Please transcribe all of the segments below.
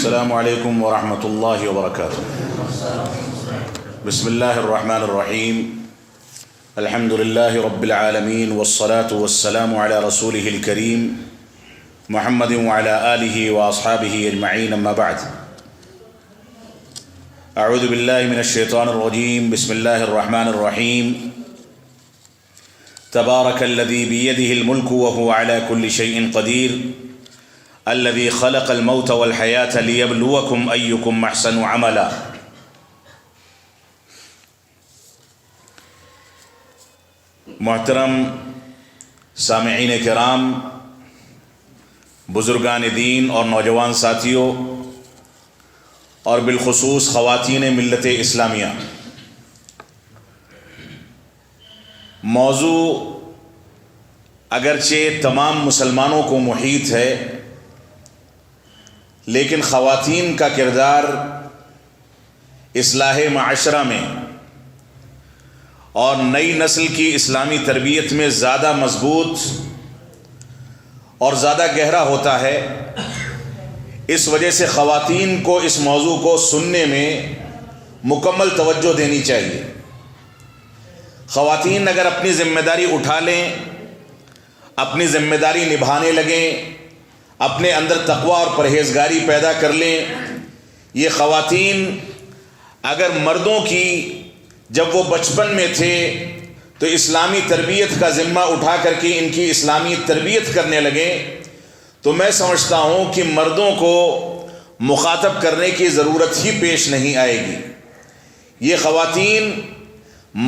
السلام علیکم ورحمۃ اللہ وبرکاتہ۔ بسم اللہ الرحمن الرحیم، الحمد للہ رب العالمین والصلاة والسلام علی رسولہ الکریم محمد وعلی آلہ واصحابہ اجمعین، اما بعد۔ اعوذ باللہ من الشیطان الرجیم، بسم اللہ الرحمن الرحیم۔ تبارک الذی بیدہ الملک وہو علی کل شیء قدیر، الذي خلق الموت والحیاة لیبلوکم ایکم احسن عملا۔ محترم سامعین کرام، بزرگان دین اور نوجوان ساتھیوں، اور بالخصوص خواتین ملت اسلامیہ، موضوع اگرچہ تمام مسلمانوں کو محیط ہے، لیکن خواتین کا کردار اصلاح معاشرہ میں اور نئی نسل کی اسلامی تربیت میں زیادہ مضبوط اور زیادہ گہرا ہوتا ہے۔ اس وجہ سے خواتین کو اس موضوع کو سننے میں مکمل توجہ دینی چاہیے۔ خواتین اگر اپنی ذمہ داری اٹھا لیں، اپنی ذمہ داری نبھانے لگیں، اپنے اندر تقوی اور پرہیزگاری پیدا کر لیں، یہ خواتین اگر مردوں کی جب وہ بچپن میں تھے تو اسلامی تربیت کا ذمہ اٹھا کر کے ان کی اسلامی تربیت کرنے لگیں، تو میں سمجھتا ہوں کہ مردوں کو مخاطب کرنے کی ضرورت ہی پیش نہیں آئے گی۔ یہ خواتین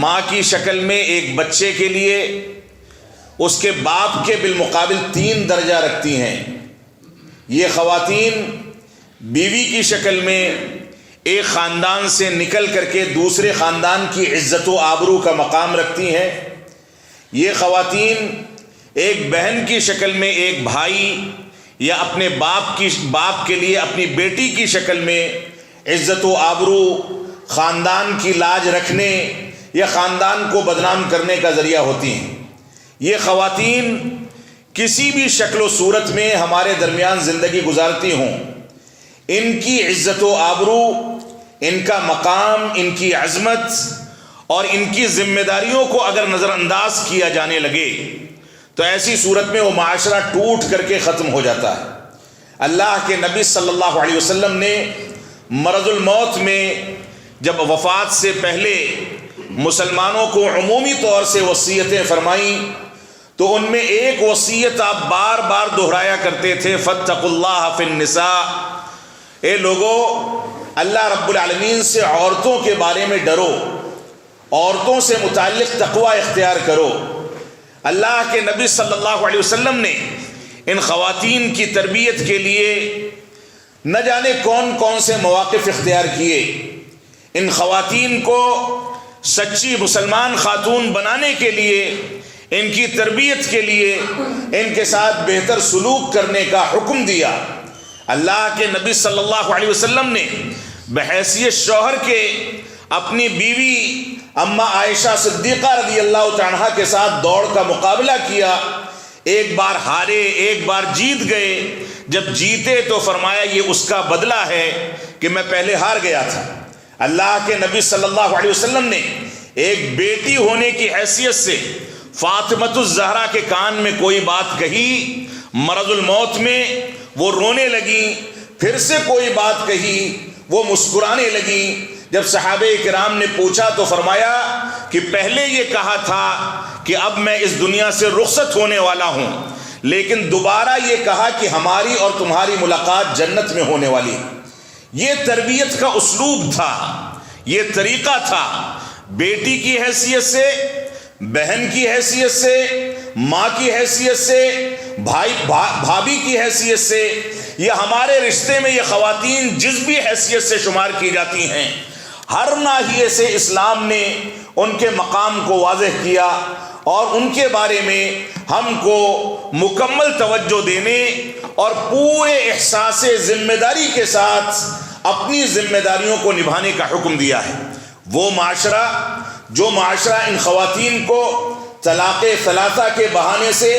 ماں کی شکل میں ایک بچے کے لیے اس کے باپ کے بالمقابل 3 درجہ رکھتی ہیں۔ یہ خواتین بیوی کی شکل میں ایک خاندان سے نکل کر کے دوسرے خاندان کی عزت و آبرو کا مقام رکھتی ہیں۔ یہ خواتین ایک بہن کی شکل میں ایک بھائی یا اپنے باپ کے لیے اپنی بیٹی کی شکل میں عزت و آبرو، خاندان کی لاج رکھنے یا خاندان کو بدنام کرنے کا ذریعہ ہوتی ہیں۔ یہ خواتین کسی بھی شکل و صورت میں ہمارے درمیان زندگی گزارتی ہوں، ان کی عزت و آبرو، ان کا مقام، ان کی عظمت اور ان کی ذمہ داریوں کو اگر نظر انداز کیا جانے لگے تو ایسی صورت میں وہ معاشرہ ٹوٹ کر کے ختم ہو جاتا ہے۔ اللہ کے نبی صلی اللہ علیہ وسلم نے مرض الموت میں جب وفات سے پہلے مسلمانوں کو عمومی طور سے وصیتیں فرمائیں تو ان میں ایک وصیت آپ بار بار دہرایا کرتے تھے، فاتقوا اللہ فی النساء۔ اے لوگو، اللہ رب العالمین سے عورتوں کے بارے میں ڈرو، عورتوں سے متعلق تقوی اختیار کرو۔ اللہ کے نبی صلی اللہ علیہ وسلم نے ان خواتین کی تربیت کے لیے نہ جانے کون کون سے مواقف اختیار کیے۔ ان خواتین کو سچی مسلمان خاتون بنانے کے لیے، ان کی تربیت کے لیے ان کے ساتھ بہتر سلوک کرنے کا حکم دیا۔ اللہ کے نبی صلی اللہ علیہ وسلم نے بحیثیت شوہر کے اپنی بیوی اماں عائشہ صدیقہ رضی اللہ عنہا کے ساتھ دوڑ کا مقابلہ کیا۔ ایک بار ہارے، ایک بار جیت گئے۔ جب جیتے تو فرمایا یہ اس کا بدلہ ہے کہ میں پہلے ہار گیا تھا۔ اللہ کے نبی صلی اللہ علیہ وسلم نے ایک بیٹی ہونے کی حیثیت سے فاطمۃ الزہرا کے کان میں کوئی بات کہی، مرض الموت میں وہ رونے لگی، پھر سے کوئی بات کہی، وہ مسکرانے لگی۔ جب صحابہ کرام نے پوچھا تو فرمایا کہ پہلے یہ کہا تھا کہ اب میں اس دنیا سے رخصت ہونے والا ہوں، لیکن دوبارہ یہ کہا کہ ہماری اور تمہاری ملاقات جنت میں ہونے والی ہے۔ یہ تربیت کا اسلوب تھا، یہ طریقہ تھا۔ بیٹی کی حیثیت سے، بہن کی حیثیت سے، ماں کی حیثیت سے، بھابھی کی حیثیت سے، یہ ہمارے رشتے میں یہ خواتین جس بھی حیثیت سے شمار کی جاتی ہیں، ہر ناحیے سے اسلام نے ان کے مقام کو واضح کیا اور ان کے بارے میں ہم کو مکمل توجہ دینے اور پورے احساس ذمہ داری کے ساتھ اپنی ذمہ داریوں کو نبھانے کا حکم دیا ہے۔ وہ معاشرہ جو معاشرہ ان خواتین کو طلاق ثلاثہ کے بہانے سے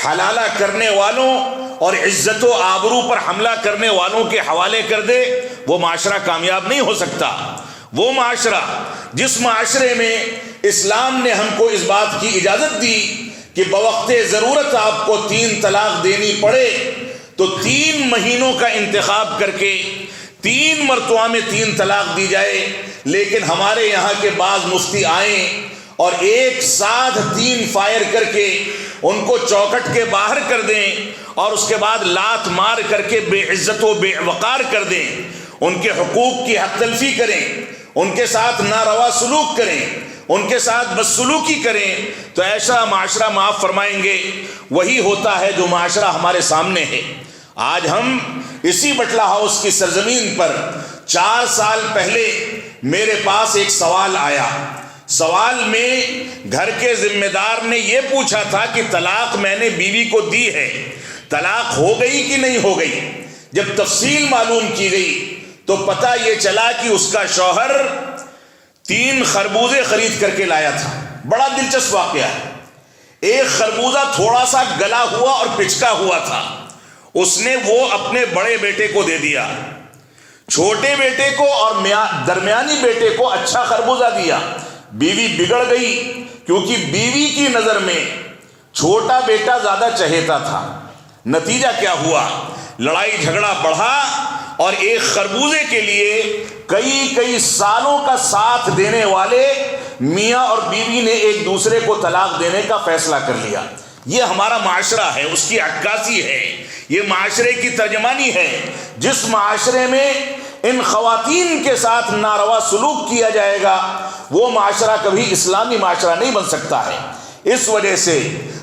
حلالہ کرنے والوں اور عزت و آبرو پر حملہ کرنے والوں کے حوالے کر دے، وہ معاشرہ کامیاب نہیں ہو سکتا۔ وہ معاشرہ جس معاشرے میں اسلام نے ہم کو اس بات کی اجازت دی کہ بوقت ضرورت آپ کو 3 طلاق دینی پڑے تو 3 مہینوں کا انتخاب کر کے 3 مرتبہ میں 3 طلاق دی جائے، لیکن ہمارے یہاں کے بعض مفتی آئیں اور ایک ساتھ 3 فائر کر کے ان کو چوکٹ کے باہر کر دیں اور اس کے بعد لات مار کر کے بے عزت و بے وقار کر دیں، ان کے حقوق کی حق تلفی کریں، ان کے ساتھ ناروا سلوک کریں، ان کے ساتھ بدسلوکی کریں، تو ایسا معاشرہ معاف فرمائیں گے وہی ہوتا ہے جو معاشرہ ہمارے سامنے ہے۔ آج ہم اسی بٹلہ ہاؤس کی سرزمین پر 4 سال پہلے میرے پاس ایک سوال آیا۔ سوال میں گھر کے ذمہ دار نے یہ پوچھا تھا کہ طلاق میں نے بیوی کو دی ہے، طلاق ہو گئی کہ نہیں ہو گئی؟ جب تفصیل معلوم کی گئی تو پتہ یہ چلا کہ اس کا شوہر 3 خربوزے خرید کر کے لایا تھا۔ بڑا دلچسپ واقعہ ہے۔ ایک خربوزہ تھوڑا سا گلا ہوا اور پچکا ہوا تھا، اس نے وہ اپنے بڑے بیٹے کو دے دیا، چھوٹے بیٹے کو اور درمیانی بیٹے کو اچھا خربوزہ دیا۔ بیوی بگڑ گئی کیونکہ بیوی کی نظر میں چھوٹا بیٹا زیادہ چہیتا تھا۔ نتیجہ کیا ہوا؟ لڑائی جھگڑا بڑھا اور ایک خربوزے کے لیے کئی سالوں کا ساتھ دینے والے میاں اور بیوی نے ایک دوسرے کو طلاق دینے کا فیصلہ کر لیا۔ یہ ہمارا معاشرہ ہے، اس کی عکاسی ہے، یہ معاشرے کی ترجمانی ہے۔ جس معاشرے میں ان خواتین کے ساتھ ناروا سلوک کیا جائے گا وہ معاشرہ کبھی اسلامی معاشرہ نہیں بن سکتا ہے۔ اس وجہ سے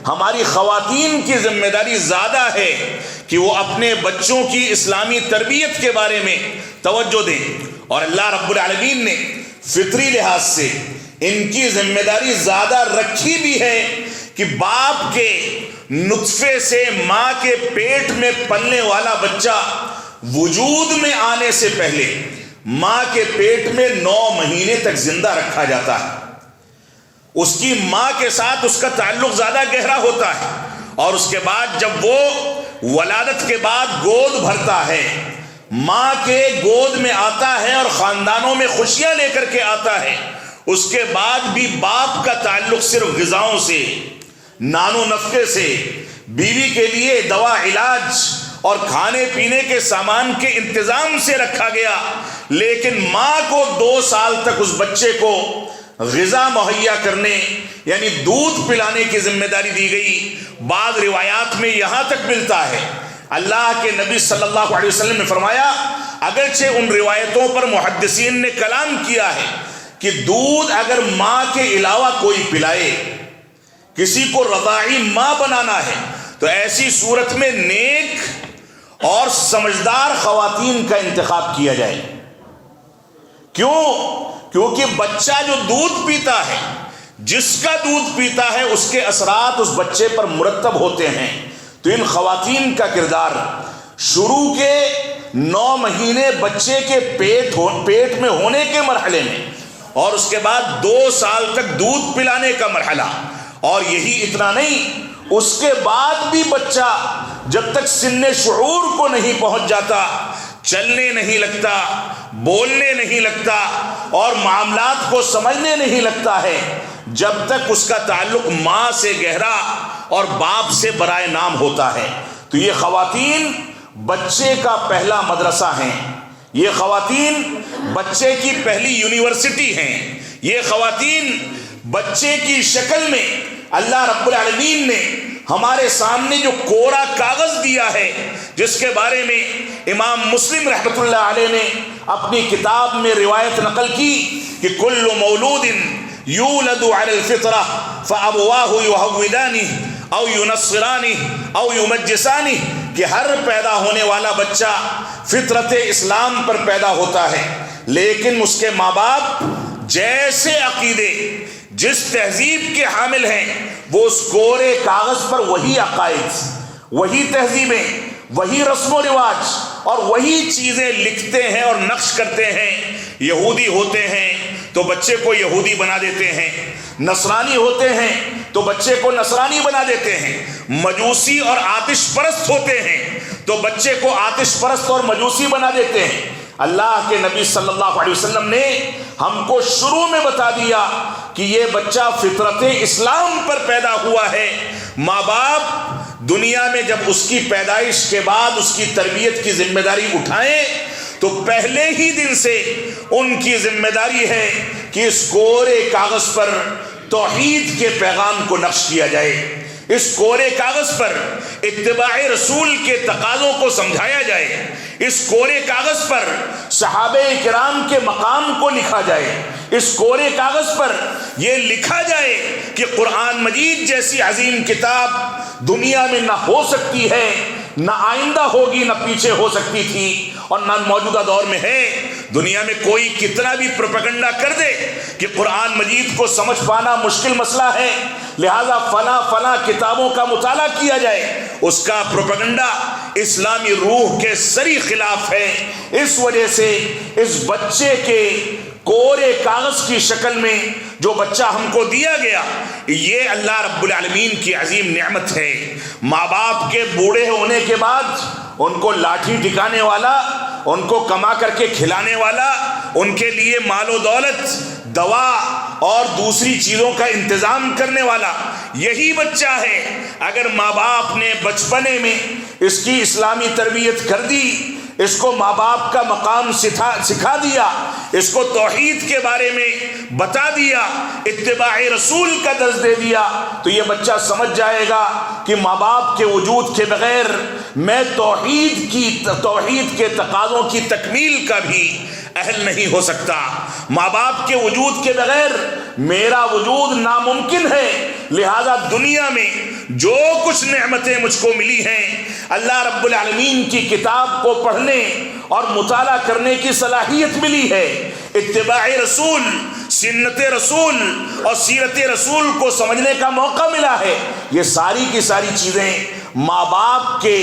ہماری خواتین کی ذمہ داری زیادہ ہے کہ وہ اپنے بچوں کی اسلامی تربیت کے بارے میں توجہ دیں، اور اللہ رب العالمین نے فطری لحاظ سے ان کی ذمہ داری زیادہ رکھی بھی ہے کہ باپ کے نطفے سے ماں کے پیٹ میں پلنے والا بچہ وجود میں آنے سے پہلے ماں کے پیٹ میں 9 مہینے تک زندہ رکھا جاتا ہے۔ اس کی ماں کے ساتھ اس کا تعلق زیادہ گہرا ہوتا ہے، اور اس کے بعد جب وہ ولادت کے بعد گود بھرتا ہے، ماں کے گود میں آتا ہے اور خاندانوں میں خوشیاں لے کر کے آتا ہے، اس کے بعد بھی باپ کا تعلق صرف غذاؤں سے، نان و نفقے سے، بیوی کے لیے دوا علاج اور کھانے پینے کے سامان کے انتظام سے رکھا گیا، لیکن ماں کو 2 سال تک اس بچے کو غذا مہیا کرنے یعنی دودھ پلانے کی ذمہ داری دی گئی۔ بعض روایات میں یہاں تک ملتا ہے اللہ کے نبی صلی اللہ علیہ وسلم نے فرمایا، اگرچہ ان روایتوں پر محدثین نے کلام کیا ہے کہ دودھ اگر ماں کے علاوہ کوئی پلائے، کسی کو رضاعی ماں بنانا ہے، تو ایسی صورت میں نیک اور سمجھدار خواتین کا انتخاب کیا جائے۔ کیوں؟ کیونکہ بچہ جو دودھ پیتا ہے، جس کا دودھ پیتا ہے، اس کے اثرات اس بچے پر مرتب ہوتے ہیں۔ تو ان خواتین کا کردار شروع کے 9 مہینے بچے کے پیٹ میں ہونے کے مرحلے میں، اور اس کے بعد 2 سال تک دودھ پلانے کا مرحلہ، اور یہی اتنا نہیں، اس کے بعد بھی بچہ جب تک سن شعور کو نہیں پہنچ جاتا، چلنے نہیں لگتا، بولنے نہیں لگتا اور معاملات کو سمجھنے نہیں لگتا ہے، جب تک اس کا تعلق ماں سے گہرا اور باپ سے برائے نام ہوتا ہے۔ تو یہ خواتین بچے کا پہلا مدرسہ ہیں، یہ خواتین بچے کی پہلی یونیورسٹی ہیں، یہ خواتین بچے کی شکل میں اللہ رب العالمین نے ہمارے سامنے جو کورا کاغذ دیا ہے، جس کے بارے میں امام مسلم رحمۃ اللہ علیہ نے اپنی کتاب میں روایت نقل کی کہ کل مولود یولد علی الفطرہ فابواہ یہودانہ او ینصرانہ او یمجسانہ، کہ ہر پیدا ہونے والا بچہ فطرت اسلام پر پیدا ہوتا ہے، لیکن اس کے ماں باپ جیسے عقیدے، جس تہذیب کے حامل ہیں، وہ اس کورے کاغذ پر وہی عقائد، وہی تہذیبیں، وہی رسم و رواج اور وہی چیزیں لکھتے ہیں اور نقش کرتے ہیں۔ یہودی ہوتے ہیں تو بچے کو یہودی بنا دیتے ہیں، نصرانی ہوتے ہیں تو بچے کو نصرانی بنا دیتے ہیں، مجوسی اور آتش پرست ہوتے ہیں تو بچے کو آتش پرست اور مجوسی بنا دیتے ہیں۔ اللہ کے نبی صلی اللہ علیہ وسلم نے ہم کو شروع میں بتا دیا کہ یہ بچہ فطرت اسلام پر پیدا ہوا ہے۔ ماں باپ دنیا میں جب اس کی پیدائش کے بعد اس کی تربیت کی ذمہ داری اٹھائیں تو پہلے ہی دن سے ان کی ذمہ داری ہے کہ اس کورے کاغذ پر توحید کے پیغام کو نقش کیا جائے، اس کورے کاغذ پر اتباع رسول کے تقاضوں کو سمجھایا جائے، اس کورے کاغذ پر صحابہ کرام کے مقام کو لکھا جائے، اس کورے کاغذ پر یہ لکھا جائے کہ قرآن مجید جیسی عظیم کتاب دنیا میں نہ ہو سکتی ہے، نہ آئندہ ہوگی، نہ پیچھے ہو سکتی تھی اور نہ موجودہ دور میں ہے۔ دنیا میں کوئی کتنا بھی پروپیگنڈا کر دے کہ قرآن مجید کو سمجھ پانا مشکل مسئلہ ہے، لہذا فلاں کتابوں کا مطالعہ کیا جائے، اس کا پروپیگنڈا اسلامی روح کے سری خلاف ہے۔ اس وجہ سے اس بچے کے کورے کاغذ کی شکل میں جو بچہ ہم کو دیا گیا، یہ اللہ رب العالمین کی عظیم نعمت ہے۔ ماں باپ کے بوڑھے ہونے کے بعد ان کو لاٹھی ٹکانے والا، ان کو کما کر کے کھلانے والا، ان کے لیے مال و دولت، دوا اور دوسری چیزوں کا انتظام کرنے والا یہی بچہ ہے۔ اگر ماں باپ نے بچپنے میں اس کی اسلامی تربیت کر دی، اس کو ماں باپ کا مقام سکھا دیا، اس کو توحید کے بارے میں بتا دیا، اتباع رسول کا درس دے دیا، تو یہ بچہ سمجھ جائے گا کہ ماں باپ کے وجود کے بغیر میں توحید کے تقاضوں کی تکمیل کا بھی اہل نہیں ہو سکتا۔ ماں باپ کے وجود کے بغیر میرا وجود ناممکن ہے، لہذا دنیا میں جو کچھ نعمتیں مجھ کو ملی ہیں، اللہ رب العالمین کی کتاب کو پڑھنے اور مطالعہ کرنے کی صلاحیت ملی ہے، اتباع رسول، سنت رسول اور سیرت رسول کو سمجھنے کا موقع ملا ہے۔ یہ ساری کی ساری چیزیں ماں باپ کے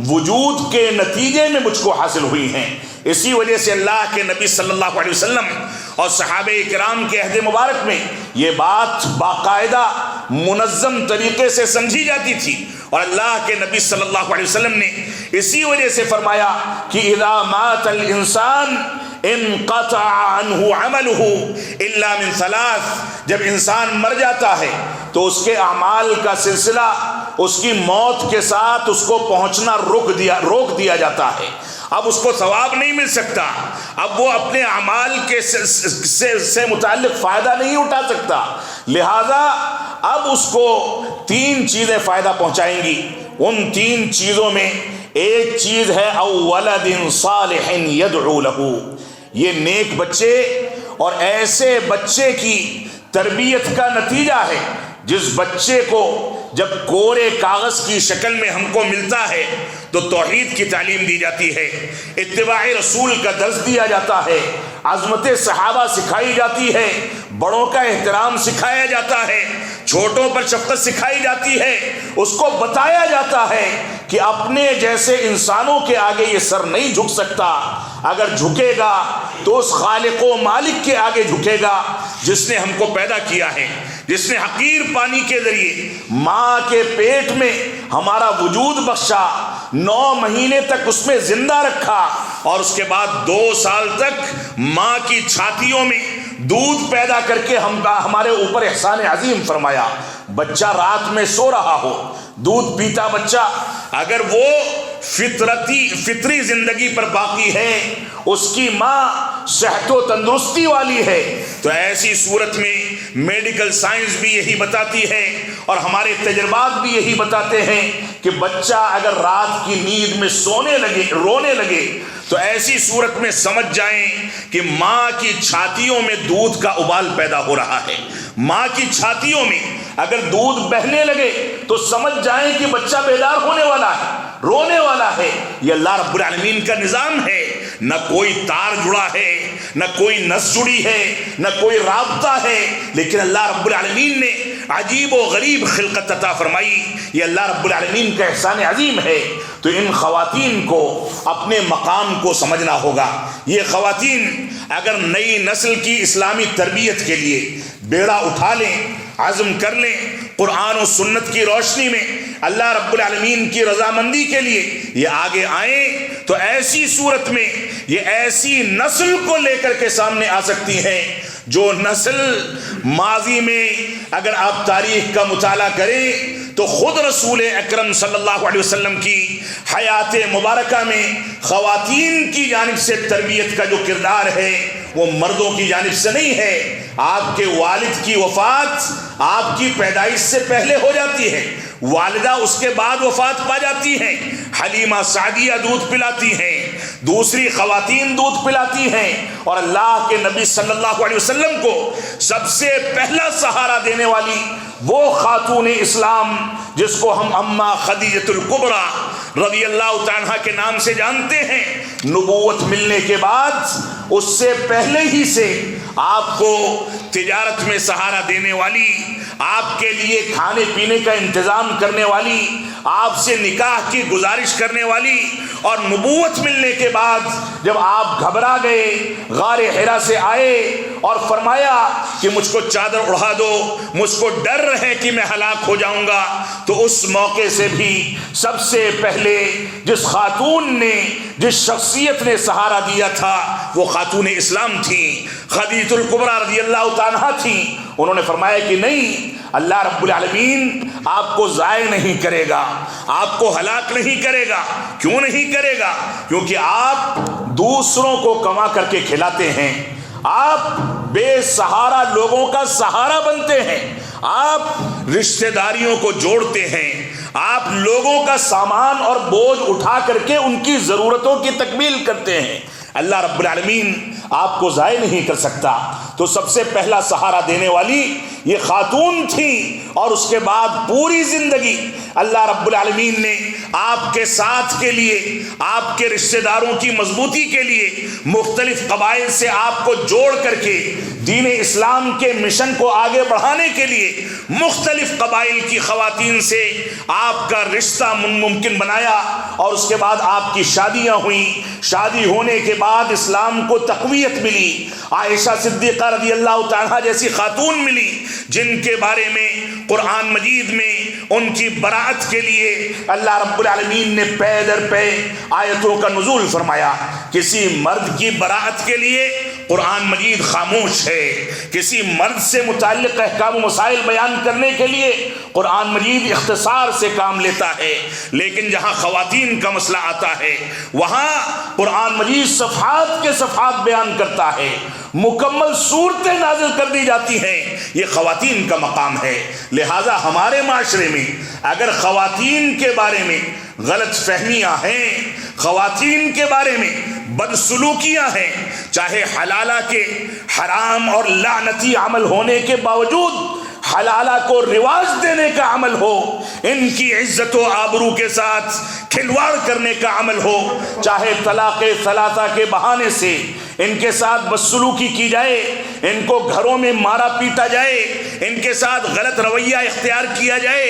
وجود کے نتیجے میں مجھ کو حاصل ہوئی ہیں۔ اسی وجہ سے اللہ کے نبی صلی اللہ علیہ وسلم اور صحابہ کرام کے عہد مبارک میں یہ بات باقاعدہ منظم طریقے سے سمجھی جاتی تھی، اور اللہ کے نبی صلی اللہ علیہ وسلم نے اسی وجہ سے فرمایا کہ اذا مات الانسان انقطع عنہ عملہ الا من ثلاث، جب انسان مر جاتا ہے تو اس کے اعمال کا سلسلہ اس کی موت کے ساتھ اس کو پہنچنا روک دیا جاتا ہے۔ اب اس کو ثواب نہیں مل سکتا، اب وہ اپنے اعمال کے سے متعلق فائدہ نہیں اٹھا سکتا، لہذا اب اس کو 3 چیزیں فائدہ پہنچائیں گی۔ ان 3 چیزوں میں ایک چیز ہے او ولد صالح یدعو لہ، یہ نیک بچے اور ایسے بچے کی تربیت کا نتیجہ ہے جس بچے کو جب کورے کاغذ کی شکل میں ہم کو ملتا ہے تو توحید کی تعلیم دی جاتی ہے، اتباع رسول کا درس دیا جاتا ہے، عظمت صحابہ سکھائی جاتی ہے، بڑوں کا احترام سکھایا جاتا ہے، چھوٹوں پر شفقت سکھائی جاتی ہے، اس کو بتایا جاتا ہے کہ اپنے جیسے انسانوں کے آگے یہ سر نہیں جھک سکتا، اگر جھکے گا تو اس خالق و مالک کے آگے جھکے گا جس نے ہم کو پیدا کیا ہے، جس نے حقیر پانی کے ذریعے ماں کے پیٹ میں ہمارا وجود بخشا، 9 مہینے تک اس میں زندہ رکھا، اور اس کے بعد 2 سال تک ماں کی چھاتیوں میں دودھ پیدا کر کے ہمارے اوپر احسان عظیم فرمایا۔ بچہ رات میں سو رہا ہو، دودھ پیتا بچہ، اگر وہ فطری زندگی پر باقی ہے، اس کی ماں صحت و تندرستی والی ہے، تو ایسی صورت میں میڈیکل سائنس بھی یہی بتاتی ہے اور ہمارے تجربات بھی یہی بتاتے ہیں کہ بچہ اگر رات کی نیند میں رونے لگے تو ایسی صورت میں سمجھ جائیں کہ ماں کی چھاتیوں میں دودھ کا ابال پیدا ہو رہا ہے۔ ماں کی چھاتیوں میں اگر دودھ بہنے لگے تو سمجھ جائیں کہ بچہ بیدار ہونے والا ہے، رونے والا ہے۔ یہ اللہ رب العالمین کا نظام ہے، نہ کوئی تار جڑا ہے، نہ کوئی نس جڑی ہے، نہ کوئی رابطہ ہے، لیکن اللہ رب العالمین نے عجیب و غریب خلقت عطا فرمائی۔ یہ اللہ رب العالمین کا احسان عظیم ہے۔ تو ان خواتین کو اپنے مقام کو سمجھنا ہوگا۔ یہ خواتین اگر نئی نسل کی اسلامی تربیت کے لیے بیڑا اٹھا لیں، عزم کر لیں، قرآن و سنت کی روشنی میں اللہ رب العالمین کی رضامندی کے لیے یہ آگے آئیں، تو ایسی صورت میں یہ ایسی نسل کو لے کر کے سامنے آ سکتی ہیں جو نسل ماضی میں اگر آپ تاریخ کا مطالعہ کریں تو خود رسول اکرم صلی اللہ علیہ وسلم کی حیات مبارکہ میں خواتین کی جانب سے تربیت کا جو کردار ہے وہ مردوں کی جانب سے نہیں ہے۔ آپ کے والد کی وفات آپ کی پیدائش سے پہلے ہو جاتی ہے، والدہ اس کے بعد وفات پا جاتی ہیں، حلیمہ سعدیہ دودھ پلاتی ہیں، دوسری خواتین دودھ پلاتی ہیں، اور اللہ کے نبی صلی اللہ علیہ وسلم کو سب سے پہلا سہارا دینے والی وہ خاتون اسلام جس کو ہم اماں خدیجۃ الکبریٰ رضی اللہ تعالیٰ کے نام سے جانتے ہیں، نبوت ملنے کے بعد اس سے پہلے ہی سے آپ کو تجارت میں سہارا دینے والی، آپ کے لیے کھانے پینے کا انتظام کرنے والی، آپ سے نکاح کی گزارش کرنے والی، اور نبوت ملنے کے بعد جب آپ گھبرا گئے، غار حرا سے آئے اور فرمایا کہ مجھ کو چادر اڑا دو، مجھ کو ڈر ہے کہ میں ہلاک ہو جاؤں گا، تو اس موقع سے بھی سب سے پہلے جس خاتون نے، جس شخصیت نے سہارا دیا تھا وہ خاتون اسلام تھیں، خدیجۃ الکبریٰ رضی اللہ تعالیٰ تھیں۔ انہوں نے فرمایا کہ نہیں، اللہ رب العالمین آپ کو ضائع نہیں کرے گا، آپ کو ہلاک نہیں کرے گا۔ کیوں نہیں کرے گا؟ کیونکہ آپ دوسروں کو کما کر کے کھلاتے ہیں، آپ بے سہارا لوگوں کا سہارا بنتے ہیں، آپ رشتہ داریوں کو جوڑتے ہیں، آپ لوگوں کا سامان اور بوجھ اٹھا کر کے ان کی ضرورتوں کی تکمیل کرتے ہیں۔ اللہ رب العالمین آپ کو ضائع نہیں کر سکتا۔ تو سب سے پہلا سہارا دینے والی یہ خاتون تھی، اور اس کے بعد پوری زندگی اللہ رب العالمین نے آپ کے ساتھ کے لیے، آپ کے رشتہ داروں کی مضبوطی کے لیے مختلف قبائل سے آپ کو جوڑ کر کے دین اسلام کے مشن کو آگے بڑھانے کے لیے مختلف قبائل کی خواتین سے آپ کا رشتہ ممکن بنایا، اور اس کے بعد آپ کی شادیاں ہوئیں۔ شادی ہونے کے بعد اسلام کو تقویت ملی، عائشہ صدیقہ رضی اللہ تعالیٰ جیسی خاتون ملی جن کے بارے میں قرآن مجید میں ان کی براءت کے لیے اللہ رب العالمین نے پے در پے آیتوں کا نزول فرمایا۔ کسی مرد کی براءت کے لیے قرآن مجید خاموش ہے، کسی مرد سے متعلق احکام و مسائل بیان کرنے کے لیے قرآن مجید اختصار سے کام لیتا ہے، لیکن جہاں خواتین کا مسئلہ آتا ہے وہاں قرآن مجید صفحات کے صفحات بیان کرتا ہے، مکمل صورتیں نازل کر دی جاتی ہیں۔ یہ خواتین کا مقام ہے۔ لہٰذا ہمارے معاشرے میں اگر خواتین کے بارے میں غلط فہمیاں ہیں، خواتین کے بارے میں بدسلوکیاں ہیں، چاہے حلالہ کے حرام اور لعنتی عمل ہونے کے باوجود حلالہ کو رواج دینے کا عمل ہو، ان کی عزت و آبرو کے ساتھ کھلواڑ کرنے کا عمل ہو، چاہے طلاق ثلاثہ کے بہانے سے ان کے ساتھ بدسلوکی کی جائے، ان کو گھروں میں مارا پیٹا جائے، ان کے ساتھ غلط رویہ اختیار کیا جائے،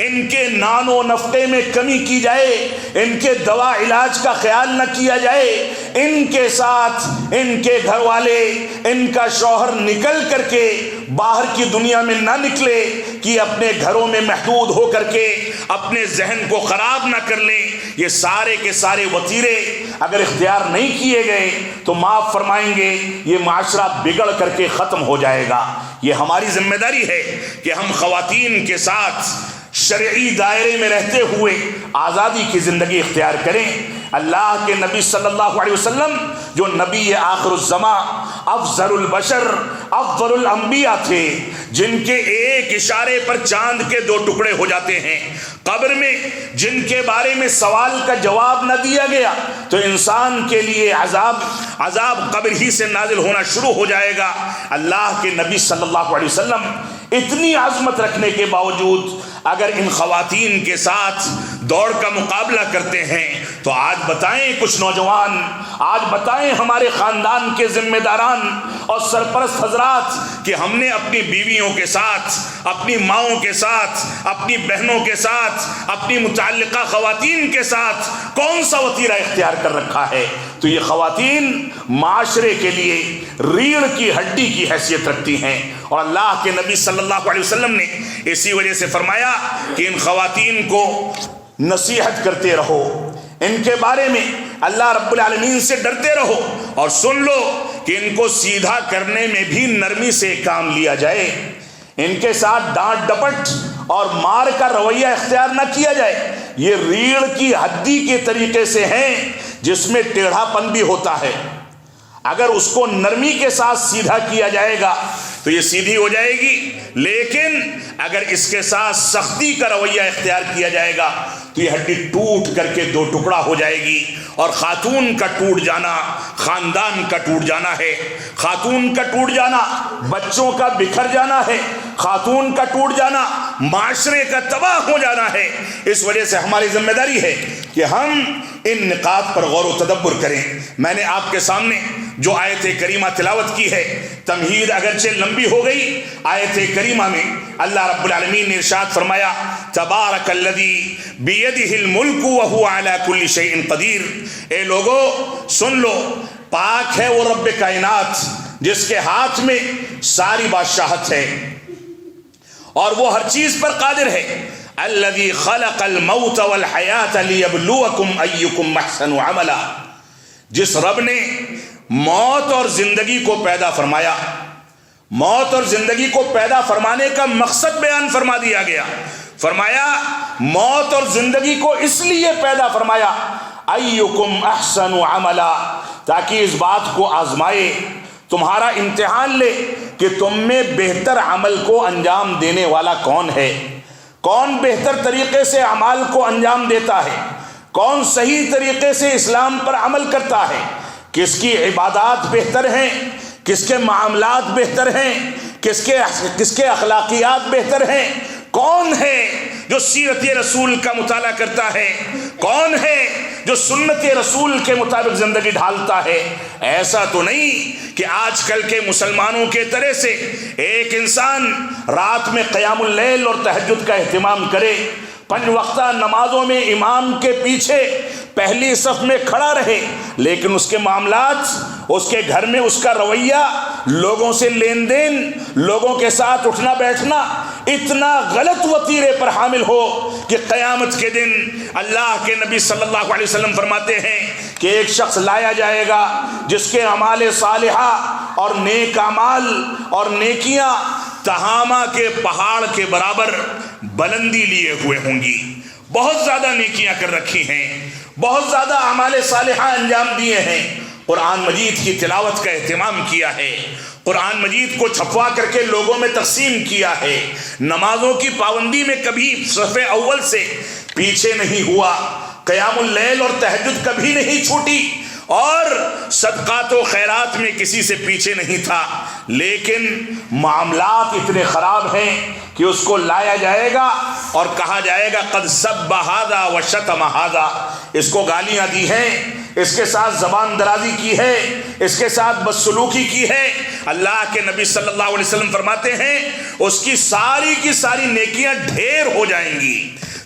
ان کے نان و نفقے میں کمی کی جائے، ان کے دوا علاج کا خیال نہ کیا جائے، ان کے ساتھ ان کے گھر والے، ان کا شوہر نکل کر کے باہر کی دنیا میں نہ نکلے کہ اپنے گھروں میں محدود ہو کر کے اپنے ذہن کو خراب نہ کر لیں۔ یہ سارے کے سارے وتیرے اگر اختیار نہیں کیے گئے تو معاف فرمائیں گے یہ معاشرہ بگڑ کر کے ختم ہو جائے گا۔ یہ ہماری ذمہ داری ہے کہ ہم خواتین کے ساتھ شرعی دائرے میں رہتے ہوئے آزادی کی زندگی اختیار کریں۔ اللہ کے نبی صلی اللہ علیہ وسلم جو نبی آخر الزماں، افضل البشر، افضل الانبیاء تھے، جن کے ایک اشارے پر چاند کے دو ٹکڑے ہو جاتے ہیں، قبر میں جن کے بارے میں سوال کا جواب نہ دیا گیا تو انسان کے لیے عذاب قبر ہی سے نازل ہونا شروع ہو جائے گا۔ اللہ کے نبی صلی اللہ علیہ وسلم اتنی عظمت رکھنے کے باوجود اگر ان خواتین کے ساتھ دوڑ کا مقابلہ کرتے ہیں تو آج بتائیں کچھ نوجوان، آج بتائیں ہمارے خاندان کے ذمہ داران اور سرپرست حضرات کہ ہم نے اپنی بیویوں کے ساتھ، اپنی ماؤں کے ساتھ، اپنی بہنوں کے ساتھ، اپنی متعلقہ خواتین کے ساتھ کون سا وتیرہ اختیار کر رکھا ہے؟ تو یہ خواتین معاشرے کے لیے ریڑھ کی ہڈی کی حیثیت رکھتی ہیں، اور اللہ کے نبی صلی اللہ علیہ وسلم نے اسی وجہ سے فرمایا کہ ان خواتین کو نصیحت کرتے رہو، ان کے بارے میں اللہ رب العالمین سے ڈرتے رہو، اور سن لو کہ ان کو سیدھا کرنے میں بھی نرمی سے کام لیا جائے، ان کے ساتھ ڈانٹ ڈپٹ اور مار کا رویہ اختیار نہ کیا جائے۔ یہ ریڑھ کی ہڈی کے طریقے سے ہیں جس میں ٹیڑھا پن بھی ہوتا ہے، اگر اس کو نرمی کے ساتھ سیدھا کیا جائے گا تو یہ سیدھی ہو جائے گی، لیکن اگر اس کے ساتھ سختی کا رویہ اختیار کیا جائے گا تو یہ ہڈی ٹوٹ کر کے دو ٹکڑا ہو جائے گی، اور خاتون کا ٹوٹ جانا خاندان کا ٹوٹ جانا ہے، خاتون کا ٹوٹ جانا بچوں کا بکھر جانا ہے، خاتون کا ٹوٹ جانا معاشرے کا تباہ ہو جانا ہے۔ اس وجہ سے ہماری ذمہ داری ہے کہ ہم ان نکات پر غور و تدبر کریں۔ میں نے آپ کے سامنے جو آیت کریمہ تلاوت کی ہے، تمہید اگرچہ لمبی ہو گئی، آیت کریمہ میں اللہ رب العالمین نے ارشاد فرمایا تبارک الذی بیدہ الملک وہو علی کل شیء قدیر۔ اے لوگو سن لو، پاک ہے وہ رب کائنات جس کے ہاتھ میں ساری بادشاہت ہے اور وہ ہر چیز پر قادر ہے۔ الذی خلق الموت والحیات لیبلوکم ایکم احسن عملا، جس رب نے موت اور زندگی کو پیدا فرمایا، موت اور زندگی کو پیدا فرمانے کا مقصد بیان فرما دیا گیا، فرمایا موت اور زندگی کو اس لیے پیدا فرمایا ایکم احسن عملا، تاکہ اس بات کو آزمائے، تمہارا امتحان لے کہ تم میں بہتر عمل کو انجام دینے والا کون ہے، کون بہتر طریقے سے اعمال کو انجام دیتا ہے، کون صحیح طریقے سے اسلام پر عمل کرتا ہے، کس کی عبادات بہتر ہیں، کس کے معاملات بہتر ہیں، کس کے اخلاقیات بہتر ہیں، کون ہے جو سیرت رسول کا مطالعہ کرتا ہے، کون ہے جو سنت رسول کے مطابق زندگی ڈھالتا ہے۔ ایسا تو نہیں کہ آج کل کے مسلمانوں کے طرح سے ایک انسان رات میں قیام اللیل اور تہجد کا اہتمام کرے، 5 وقتہ نمازوں میں امام کے پیچھے پہلی صف میں کھڑا رہے، لیکن اس کے معاملات، اس کے گھر میں اس کا رویہ، لوگوں سے لین دین، لوگوں کے ساتھ اٹھنا بیٹھنا اتنا غلط وتیرے پر حامل ہو کہ قیامت کے دن اللہ کے نبی صلی اللہ علیہ وسلم فرماتے ہیں کہ ایک شخص لایا جائے گا جس کے اعمال صالحہ اور نیک اعمال اور نیکیاں تہامہ کے پہاڑ کے برابر بلندی لیے ہوئے ہوں گی، بہت زیادہ نیکیاں کر رکھی ہیں، بہت زیادہ اعمال صالحہ انجام دیے ہیں، قرآن مجید کی تلاوت کا اہتمام کیا ہے، قرآن مجید کو چھپوا کر کے لوگوں میں تقسیم کیا ہے، نمازوں کی پابندی میں کبھی صف اول سے پیچھے نہیں ہوا، قیام اللیل اور تہجد کبھی نہیں چھوٹی، اور صدقات و خیرات میں کسی سے پیچھے نہیں تھا، لیکن معاملات اتنے خراب ہیں کہ اس کو لایا جائے گا اور کہا جائے گا قد سب ھذا وشتم ھذا، اس کو گالیاں دی ہیں، اس کے ساتھ زبان درازی کی ہے، اس کے ساتھ بدسلوکی کی ہے۔ اللہ کے نبی صلی اللہ علیہ وسلم فرماتے ہیں اس کی ساری نیکیاں ڈھیر ہو جائیں گی،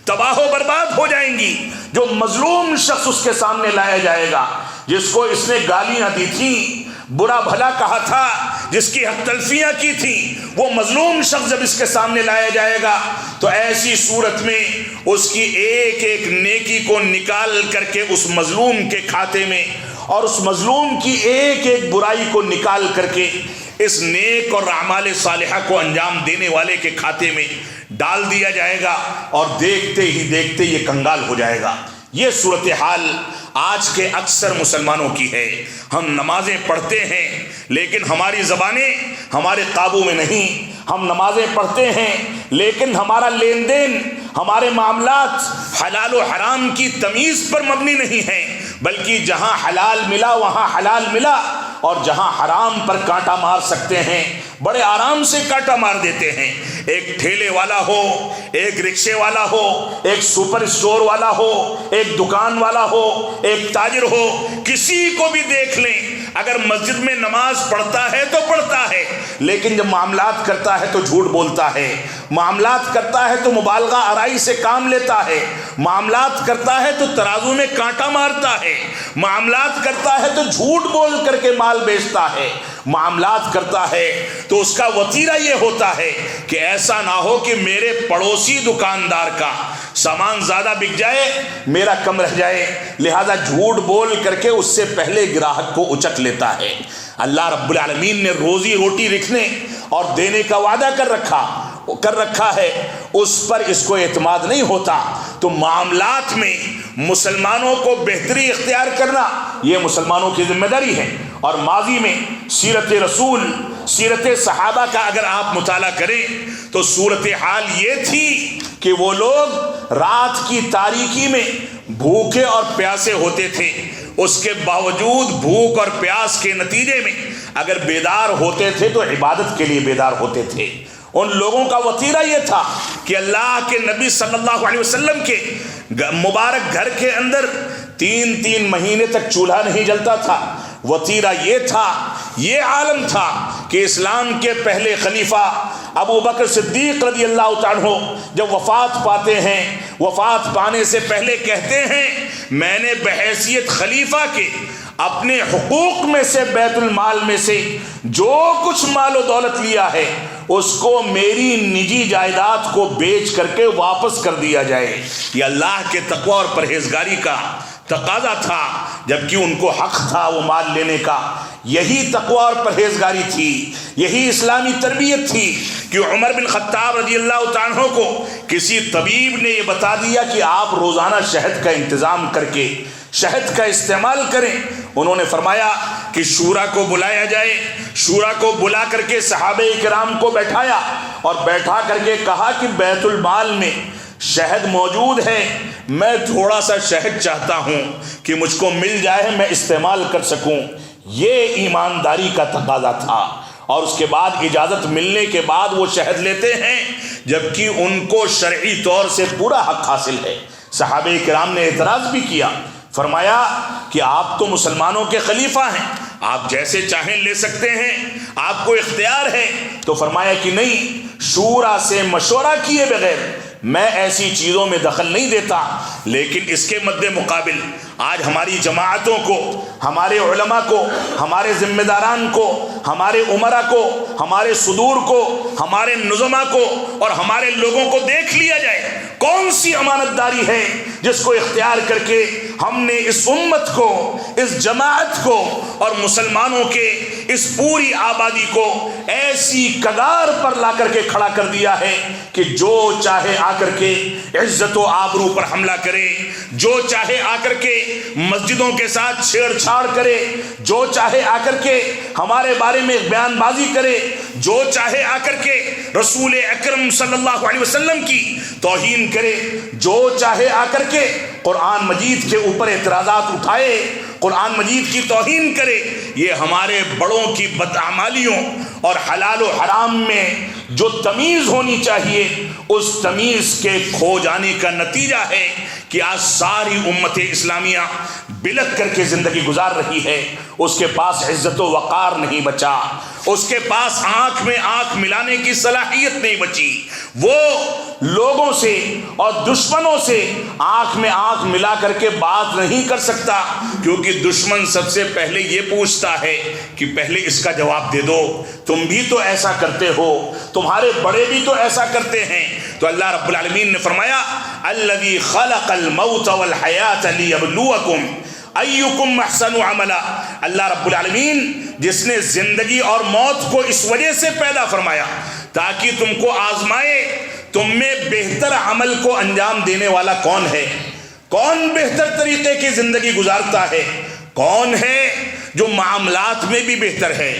تباہ و برباد ہو جائیں گی۔ جو مظلوم شخص اس کے سامنے لایا جائے گا، جس کو اس نے گالیاں دی تھیں، برا بھلا کہا تھا، جس کی حق تلفیاں کی تھیں، وہ مظلوم شخص جب اس کے سامنے لایا جائے گا تو ایسی صورت میں اس کی ایک ایک نیکی کو نکال کر کے اس مظلوم کے کھاتے میں، اور اس مظلوم کی ایک ایک برائی کو نکال کر کے اس نیک اور اعمال صالحہ کو انجام دینے والے کے کھاتے میں ڈال دیا جائے گا، اور دیکھتے ہی دیکھتے یہ کنگال ہو جائے گا۔ یہ صورتحال آج کے اکثر مسلمانوں کی ہے۔ ہم نمازیں پڑھتے ہیں لیکن ہماری زبانیں ہمارے قابو میں نہیں، ہم نمازیں پڑھتے ہیں لیکن ہمارا لین دین، ہمارے معاملات حلال و حرام کی تمیز پر مبنی نہیں ہیں، بلکہ جہاں حلال ملا وہاں حلال ملا، اور جہاں حرام پر کانٹا مار سکتے ہیں بڑے آرام سے کانٹا مار دیتے ہیں۔ ایک ٹھیلے والا ہو، ایک رکشے والا ہو، ایک سپر اسٹور والا ہو، ایک دکان والا ہو، ایک تاجر ہو، کسی کو بھی دیکھ لیں، اگر مسجد میں نماز پڑھتا ہے تو پڑھتا ہے، لیکن جب معاملات کرتا ہے تو جھوٹ بولتا ہے، معاملات کرتا ہے تو مبالغہ آرائی سے کام لیتا ہے، معاملات کرتا ہے تو ترازو میں کانٹا مارتا ہے، معاملات کرتا ہے تو جھوٹ بول کر کے مال بیچتا ہے، معاملات کرتا ہے تو اس کا وتیرہ یہ ہوتا ہے کہ ایسا نہ ہو کہ میرے پڑوسی دکاندار کا سامان زیادہ بک جائے، میرا کم رہ جائے، لہذا جھوٹ بول کر کے اس سے پہلے گراہک کو اچک لیتا ہے۔ اللہ رب العالمین نے روزی روٹی رکھنے اور دینے کا وعدہ کر رکھا ہے، اس پر اس کو اعتماد نہیں ہوتا۔ تو معاملات میں مسلمانوں کو بہتری اختیار کرنا یہ مسلمانوں کی ذمہ داری ہے۔ اور ماضی میں سیرت رسول، سیرت صحابہ کا اگر آپ مطالعہ کریں تو صورتحال یہ تھی کہ وہ لوگ رات کی تاریکی میں بھوکے اور پیاسے ہوتے تھے، اس کے باوجود بھوک اور پیاس کے نتیجے میں اگر بیدار ہوتے تھے تو عبادت کے لیے بیدار ہوتے تھے۔ ان لوگوں کا وتیرہ یہ تھا کہ اللہ کے نبی صلی اللہ علیہ وسلم کے مبارک گھر کے اندر 3 مہینے تک چولہا نہیں جلتا تھا۔ وتیرہ یہ تھا، یہ عالم تھا کہ اسلام کے پہلے خلیفہ ابو بکر صدیق رضی اللہ عنہ جب وفات پاتے ہیں، وفات پانے سے پہلے کہتے ہیں میں نے بحیثیت خلیفہ کے اپنے حقوق میں سے بیت المال میں سے جو کچھ مال و دولت لیا ہے اس کو میری نجی جائیداد کو بیچ کر کے واپس کر دیا جائے۔ یہ اللہ کے تقوی اور پرہیزگاری کا تقاضا تھا، جبکہ ان کو حق تھا وہ مال لینے کا۔ یہی تقوی اور پرہیزگاری تھی، یہی اسلامی تربیت تھی کہ عمر بن خطاب رضی اللہ عنہ کو کسی طبیب نے یہ بتا دیا کہ آپ روزانہ شہد کا انتظام کر کے شہد کا استعمال کریں۔ انہوں نے فرمایا کہ شورا کو بلایا جائے، شورا کو بلا کر کے صحابہ کرام کو بیٹھایا اور بیٹھا کر کے کہا کہ بیت المال میں شہد موجود ہے، میں تھوڑا سا شہد چاہتا ہوں کہ مجھ کو مل جائے، میں استعمال کر سکوں۔ یہ ایمانداری کا تقاضا تھا، اور اس کے بعد اجازت ملنے کے بعد وہ شہد لیتے ہیں جبکہ ان کو شرعی طور سے پورا حق حاصل ہے۔ صحابہ کرام نے اعتراض بھی کیا، فرمایا کہ آپ تو مسلمانوں کے خلیفہ ہیں، آپ جیسے چاہیں لے سکتے ہیں، آپ کو اختیار ہے۔ تو فرمایا کہ نہیں، شورا سے مشورہ کیے بغیر میں ایسی چیزوں میں دخل نہیں دیتا۔ لیکن اس کے مد مقابل آج ہماری جماعتوں کو، ہمارے علماء کو، ہمارے ذمہ داران کو، ہمارے عمرا کو، ہمارے صدور کو، ہمارے نظما کو اور ہمارے لوگوں کو دیکھ لیا جائے کون سی امانت داری ہے جس کو اختیار کر کے ہم نے اس امت کو، اس جماعت کو اور مسلمانوں کے اس پوری آبادی کو ایسی کگار پر لا کر کے کھڑا کر دیا ہے کہ جو چاہے آ کر کے عزت و آبرو پر حملہ کرے، جو چاہے آ کر کے مسجدوں کے ساتھ چھیڑ چھاڑ کرے، جو چاہے آ کر کے ہمارے بارے میں بیان بازی کرے، جو چاہے آ کر کے رسول اکرم صلی اللہ علیہ وسلم کی توہین کرے، جو چاہے آ کر کے قرآن مجید کے اوپر اعتراضات اٹھائے، قرآن مجید کی توہین کرے۔ یہ ہمارے بڑوں کی بدعمالیوں اور حلال و حرام میں جو تمیز ہونی چاہیے اس تمیز کے کھو جانے کا نتیجہ ہے کہ آج ساری امت اسلامیہ بلک کر کے زندگی گزار رہی ہے۔ اس کے پاس عزت و وقار نہیں بچا، اس کے پاس آنکھ میں آنکھ ملانے کی صلاحیت نہیں بچی۔ وہ لوگوں سے اور دشمنوں سے آنکھ میں آنکھ ملا کر کے بات نہیں کر سکتا، کیونکہ دشمن سب سے پہلے یہ پوچھتا ہے کہ پہلے اس کا جواب دے دو، تم بھی تو ایسا کرتے ہو، تمہارے بڑے بھی تو ایسا کرتے ہیں۔ تو اللہ رب العالمین نے فرمایا الذی خلق الموت والحیات لیبلوکم ایکم احسن عملا۔ اللہ رب العالمین جس نے زندگی اور موت کو اس وجہ سے پیدا فرمایا تاکہ تم کو آزمائے تم میں بہتر عمل کو انجام دینے والا کون ہے، کون بہتر طریقے کی زندگی گزارتا ہے، کون ہے جو معاملات میں بھی بہتر ہے،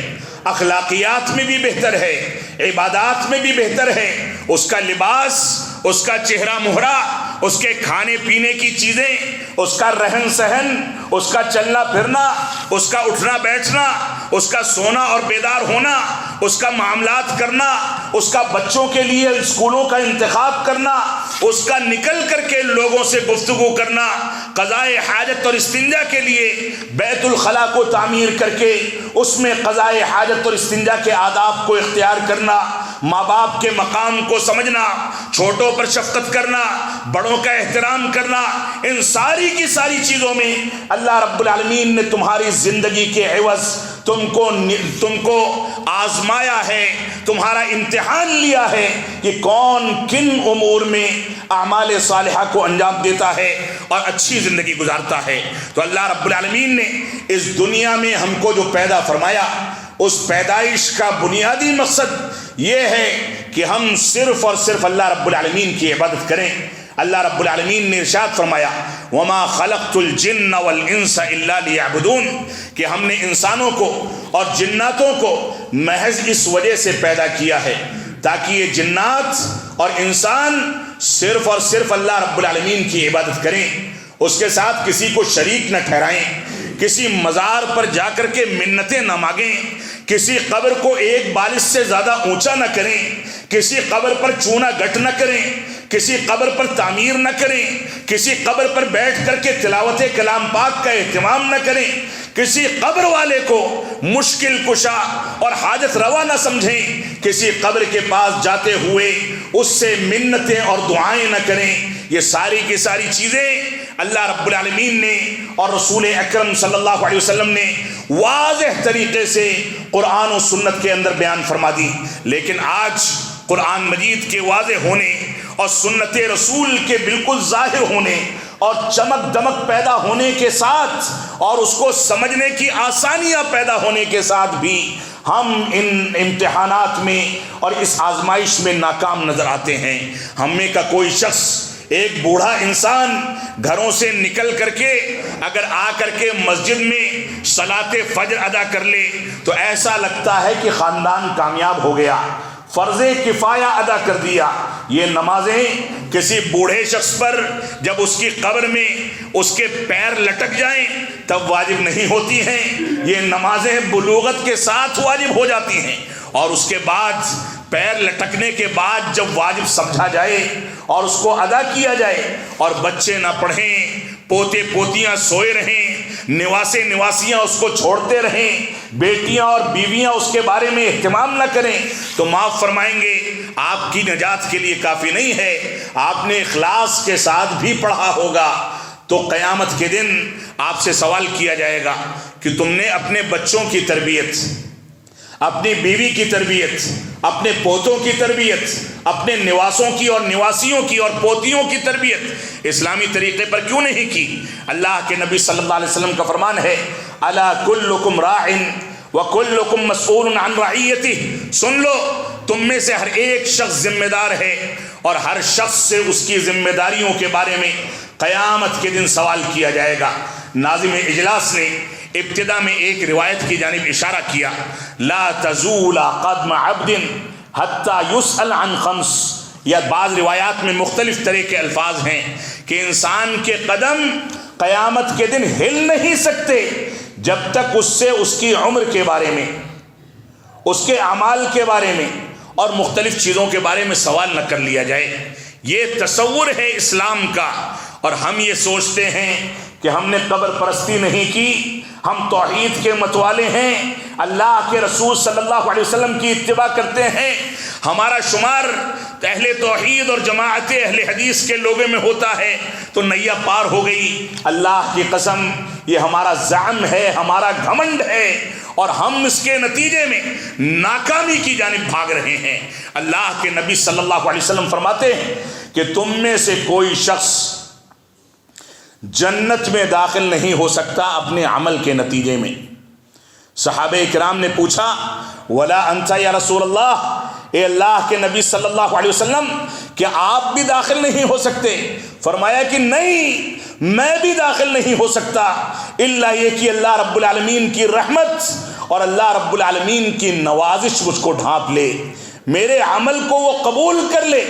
اخلاقیات میں بھی بہتر ہے، عبادات میں بھی بہتر ہے، اس کا لباس، اس کا چہرہ مہرہ، اس کے کھانے پینے کی چیزیں، اس کا رہن سہن، اس کا چلنا پھرنا، اس کا اٹھنا بیٹھنا، اس کا سونا اور بیدار ہونا، اس کا معاملات کرنا، اس کا بچوں کے لیے اسکولوں کا انتخاب کرنا، اس کا نکل کر کے لوگوں سے گفتگو کرنا، قضائے حاجت اور استنجا کے لیے بیت الخلاء کو تعمیر کر کے اس میں قضائے حاجت اور استنجا کے آداب کو اختیار کرنا، ماں باپ کے مقام کو سمجھنا، چھوٹوں پر شفقت کرنا، بڑوں کا احترام کرنا، ان ساری کی ساری چیزوں میں اللہ رب العالمین نے تمہاری زندگی کے عوض تم کو آزمایا ہے، تمہارا امتحان لیا ہے کہ کون کن امور میں اعمال صالحہ کو انجام دیتا ہے اور اچھی زندگی گزارتا ہے۔ تو اللہ رب العالمین نے اس دنیا میں ہم کو جو پیدا فرمایا، اس پیدائش کا بنیادی مقصد یہ ہے کہ ہم صرف اور صرف اللہ رب العالمین کی عبادت کریں۔ اللہ رب العالمین نے ارشاد فرمایا وَمَا خَلَقْتُ الْجِنَّ وَالْإِنسَ إِلَّا لِيَعْبُدُونَ، کہ ہم نے انسانوں کو اور جناتوں کو محض اس وجہ سے پیدا کیا ہے تاکہ یہ جنات اور انسان صرف اور صرف اللہ رب العالمین کی عبادت کریں، اس کے ساتھ کسی کو شریک نہ ٹھہرائیں، کسی مزار پر جا کر کے منتیں نہ مانگیں، کسی قبر کو ایک بالش سے زیادہ اونچا نہ کریں، کسی قبر پر چونا گٹ نہ کریں، کسی قبر پر تعمیر نہ کریں، کسی قبر پر بیٹھ کر کے تلاوت کلام پاک کا اہتمام نہ کریں، کسی قبر والے کو مشکل کشا اور حاجت روا نہ سمجھیں، کسی قبر کے پاس جاتے ہوئے اس سے منتیں اور دعائیں نہ کریں۔ یہ ساری کی ساری چیزیں اللہ رب العالمین نے اور رسول اکرم صلی اللہ علیہ وسلم نے واضح طریقے سے قرآن و سنت کے اندر بیان فرما دی، لیکن آج قرآن مجید کے واضح ہونے اور سنت رسول کے بالکل ظاہر ہونے اور چمک دمک پیدا ہونے کے ساتھ اور اس کو سمجھنے کی آسانیاں پیدا ہونے کے ساتھ بھی ہم ان امتحانات میں اور اس آزمائش میں ناکام نظر آتے ہیں۔ ہم میں کا کوئی شخص، ایک بوڑھا انسان گھروں سے نکل کر کے اگر آ کر کے مسجد میں صلاۃ فجر ادا کر لے تو ایسا لگتا ہے کہ خاندان کامیاب ہو گیا، فرض کفایہ ادا کر دیا۔ یہ نمازیں کسی بوڑھے شخص پر جب اس کی قبر میں اس کے پیر لٹک جائیں تب واجب نہیں ہوتی ہیں، یہ نمازیں بلوغت کے ساتھ واجب ہو جاتی ہیں، اور اس کے بعد پیر لٹکنے کے بعد جب واجب سمجھا جائے اور اس کو ادا کیا جائے اور بچے نہ پڑھیں، پوتے پوتیاں سوئے رہیں، نواسے نواسیاں اس کو چھوڑتے رہیں، بیٹیاں اور بیویاں اس کے بارے میں اہتمام نہ کریں، تو معاف فرمائیں گے آپ کی نجات کے لیے کافی نہیں ہے، آپ نے اخلاص کے ساتھ بھی پڑھا ہوگا تو قیامت کے دن آپ سے سوال کیا جائے گا کہ تم نے اپنے بچوں کی تربیت، اپنی بیوی کی تربیت، اپنے پوتوں کی تربیت، اپنے نواسوں کی اور نواسیوں کی اور پوتیوں کی تربیت اسلامی طریقے پر کیوں نہیں کی؟ اللہ کے نبی صلی اللہ علیہ وسلم کا فرمان ہے الا کلکم راع وکلکم مسئول عن رعیتہ، سن لو تم میں سے ہر ایک شخص ذمہ دار ہے اور ہر شخص سے اس کی ذمہ داریوں کے بارے میں قیامت کے دن سوال کیا جائے گا۔ ناظم اجلاس نے ابتدا میں ایک روایت کی جانب اشارہ کیا، لا تزول قدم عبد حتی یسأل عن خمس، یا بعض روایات میں مختلف طرح کے الفاظ ہیں کہ انسان کے قدم قیامت کے دن ہل نہیں سکتے جب تک اس سے اس کی عمر کے بارے میں، اس کے اعمال کے بارے میں اور مختلف چیزوں کے بارے میں سوال نہ کر لیا جائے۔ یہ تصور ہے اسلام کا، اور ہم یہ سوچتے ہیں کہ ہم نے قبر پرستی نہیں کی، ہم توحید کے متوالے ہیں، اللہ کے رسول صلی اللہ علیہ وسلم کی اتباع کرتے ہیں، ہمارا شمار اہل توحید اور جماعت اہل حدیث کے لوگوں میں ہوتا ہے تو نیا پار ہو گئی۔ اللہ کی قسم یہ ہمارا زعم ہے، ہمارا گھمنڈ ہے، اور ہم اس کے نتیجے میں ناکامی کی جانب بھاگ رہے ہیں۔ اللہ کے نبی صلی اللہ علیہ وسلم فرماتے ہیں کہ تم میں سے کوئی شخص جنت میں داخل نہیں ہو سکتا اپنے عمل کے نتیجے میں۔ صحابہ کرام نے پوچھا ولا انت یا رسول اللہ، اے اللہ کے نبی صلی اللہ علیہ وسلم کیا آپ بھی داخل نہیں ہو سکتے؟ فرمایا کہ نہیں، میں بھی داخل نہیں ہو سکتا الا یہ کہ اللہ رب العالمین کی رحمت اور اللہ رب العالمین کی نوازش مجھ کو ڈھانپ لے، میرے عمل کو وہ قبول کر لے،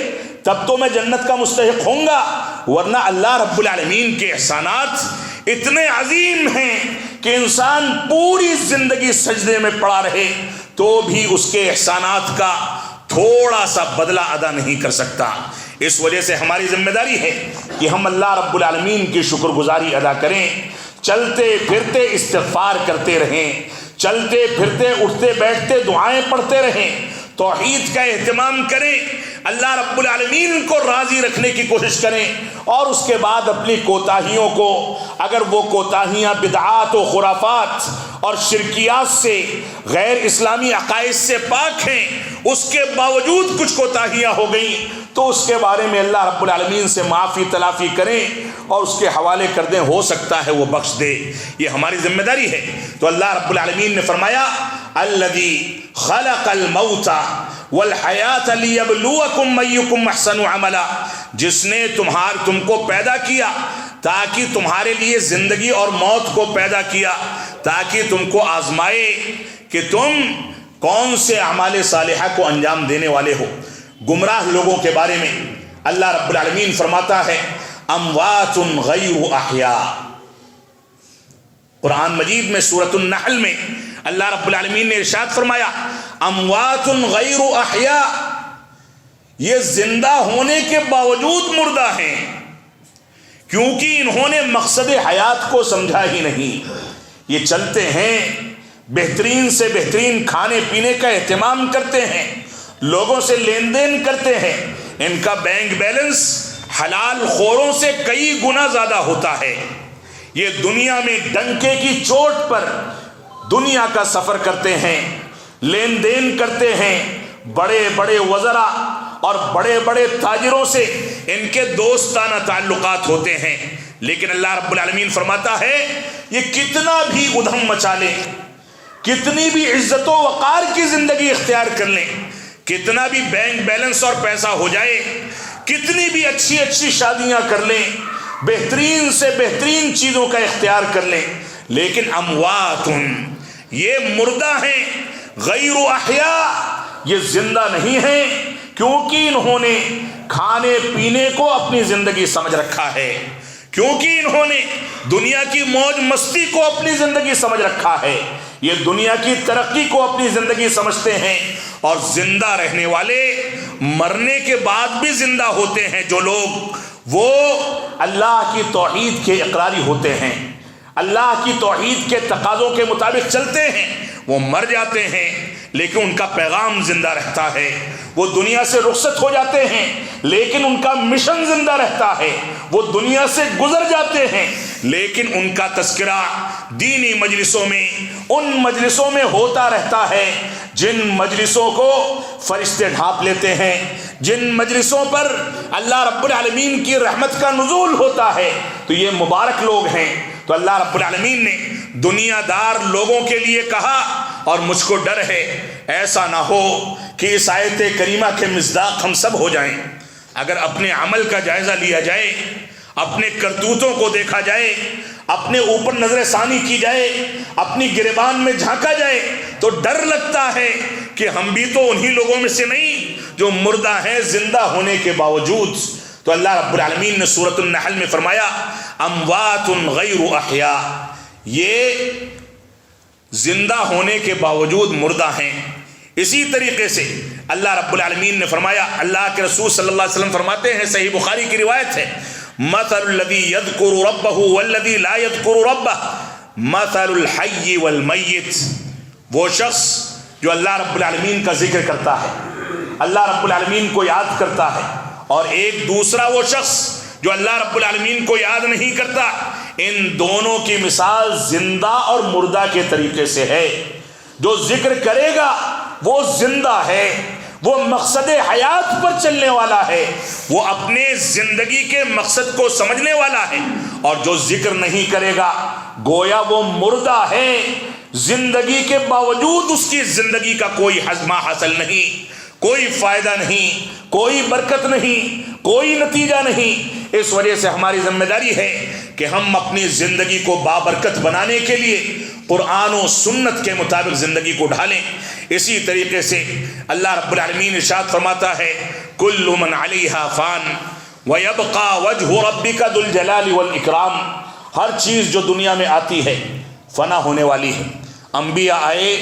تب تو میں جنت کا مستحق ہوں گا، ورنہ اللہ رب العالمین کے احسانات اتنے عظیم ہیں کہ انسان پوری زندگی سجدے میں پڑا رہے تو بھی اس کے احسانات کا تھوڑا سا بدلہ ادا نہیں کر سکتا. اس وجہ سے ہماری ذمہ داری ہے کہ ہم اللہ رب العالمین کی شکر گزاری ادا کریں، چلتے پھرتے استغفار کرتے رہیں، چلتے پھرتے اٹھتے بیٹھتے دعائیں پڑھتے رہیں، توحید کا اہتمام کریں، اللہ رب العالمین کو راضی رکھنے کی کوشش کریں، اور اس کے بعد اپنی کوتاہیوں کو، اگر وہ کوتاہیاں بدعات و خرافات اور شرکیات سے، غیر اسلامی عقائد سے پاک ہیں، اس کے باوجود کچھ کوتاہیاں ہو گئیں تو اس کے بارے میں اللہ رب العالمین سے معافی تلافی کریں اور اس کے حوالے کر دیں، ہو سکتا ہے وہ بخش دے. یہ ہماری ذمہ داری ہے. تو اللہ رب العالمین نے فرمایا الذی خلق الموت والحیات لیبلوکم ایکم احسن عملا، جس نے تم کو پیدا کیا تاکہ تمہارے لیے زندگی اور موت کو پیدا کیا تاکہ تم کو آزمائے کہ تم کون سے اعمال صالحہ کو انجام دینے والے ہو. گمراہ لوگوں کے بارے میں اللہ رب العالمین فرماتا ہے اموات غیر احیاء. قرآن مجید میں سورۃ النحل میں اللہ رب العالمین نے ارشاد فرمایا اموات غیر احیاء، یہ زندہ ہونے کے باوجود مردہ ہیں، کیونکہ انہوں نے مقصد حیات کو سمجھا ہی نہیں. یہ چلتے ہیں، بہترین سے بہترین کھانے پینے کا اہتمام کرتے ہیں، لوگوں سے لین دین کرتے ہیں، ان کا بینک بیلنس حلال خوروں سے کئی گنا زیادہ ہوتا ہے. یہ دنیا میں ڈنکے کی چوٹ پر دنیا کا سفر کرتے ہیں، لین دین کرتے ہیں، بڑے بڑے وزراء اور بڑے بڑے تاجروں سے ان کے دوستانہ تعلقات ہوتے ہیں. لیکن اللہ رب العالمین فرماتا ہے یہ کتنا بھی ادھم مچا لیں، کتنی بھی عزت و وقار کی زندگی اختیار کر لیں، کتنا بھی بینک بیلنس اور پیسہ ہو جائے، کتنی بھی اچھی اچھی شادیاں کر لیں، بہترین سے بہترین چیزوں کا اختیار کر لیں، لیکن اموات، یہ مردہ ہیں، غیر احیاء، یہ زندہ نہیں ہیں، کیونکہ انہوں نے کھانے پینے کو اپنی زندگی سمجھ رکھا ہے، کیونکہ انہوں نے دنیا کی موج مستی کو اپنی زندگی سمجھ رکھا ہے، یہ دنیا کی ترقی کو اپنی زندگی سمجھتے ہیں. اور زندہ رہنے والے مرنے کے بعد بھی زندہ ہوتے ہیں جو لوگ، وہ اللہ کی توحید کے اقراری ہوتے ہیں، اللہ کی توحید کے تقاضوں کے مطابق چلتے ہیں، وہ مر جاتے ہیں لیکن ان کا پیغام زندہ رہتا ہے. وہ دنیا سے رخصت ہو جاتے ہیں لیکن ان کا مشن زندہ رہتا ہے. وہ دنیا سے گزر جاتے ہیں لیکن ان کا تذکرہ دینی مجلسوں میں، ان مجلسوں میں ہوتا رہتا ہے جن مجلسوں کو فرشتے ڈھانپ لیتے ہیں، جن مجلسوں پر اللہ رب العالمین کی رحمت کا نزول ہوتا ہے. تو یہ مبارک لوگ ہیں. تو اللہ رب العالمین نے دنیا دار لوگوں کے لیے کہا، اور مجھ کو ڈر ہے ایسا نہ ہو کہ اس آیت کریمہ کے مصداق ہم سب ہو جائیں. اگر اپنے عمل کا جائزہ لیا جائے، اپنے کرتوتوں کو دیکھا جائے، اپنے اوپر نظر ثانی کی جائے، اپنی گریبان میں جھانکا جائے، تو ڈر لگتا ہے کہ ہم بھی تو انہی لوگوں میں سے نہیں جو مردہ ہیں زندہ ہونے کے باوجود. تو اللہ رب العالمین نے سورۃ النحل میں فرمایا اموات غیر احیاء، یہ زندہ ہونے کے باوجود مردہ ہیں. اسی طریقے سے اللہ رب العالمین نے فرمایا، اللہ کے رسول صلی اللہ علیہ وسلم فرماتے ہیں، صحیح بخاری کی روایت ہے، مثل الذی یذکر ربہ والذی لا یذکر ربہ مثل الحی والمیت. وہ شخص جو اللہ رب العالمین کا ذکر کرتا ہے، اللہ رب العالمین کو یاد کرتا ہے، اور ایک دوسرا وہ شخص جو اللہ رب العالمین کو یاد نہیں کرتا، ان دونوں کی مثال زندہ اور مردہ کے طریقے سے ہے. جو ذکر کرے گا وہ زندہ ہے، وہ مقصد حیات پر چلنے والا ہے، وہ اپنے زندگی کے مقصد کو سمجھنے والا ہے. اور جو ذکر نہیں کرے گا گویا وہ مردہ ہے، زندگی کے باوجود اس کی زندگی کا کوئی ہضمہ حاصل نہیں، کوئی فائدہ نہیں، کوئی برکت نہیں، کوئی نتیجہ نہیں. اس وجہ سے ہماری ذمہ داری ہے کہ ہم اپنی زندگی کو بابرکت بنانے کے لیے قرآن و سنت کے مطابق زندگی کو ڈھالیں. اسی طریقے سے اللہ رب العالمین ارشاد فرماتا ہے کل من علیہا فان ویبقى وجہ ربک ذو الجلال والاکرام. ہر چیز جو دنیا میں آتی ہے فنا ہونے والی ہے. انبیاء آئے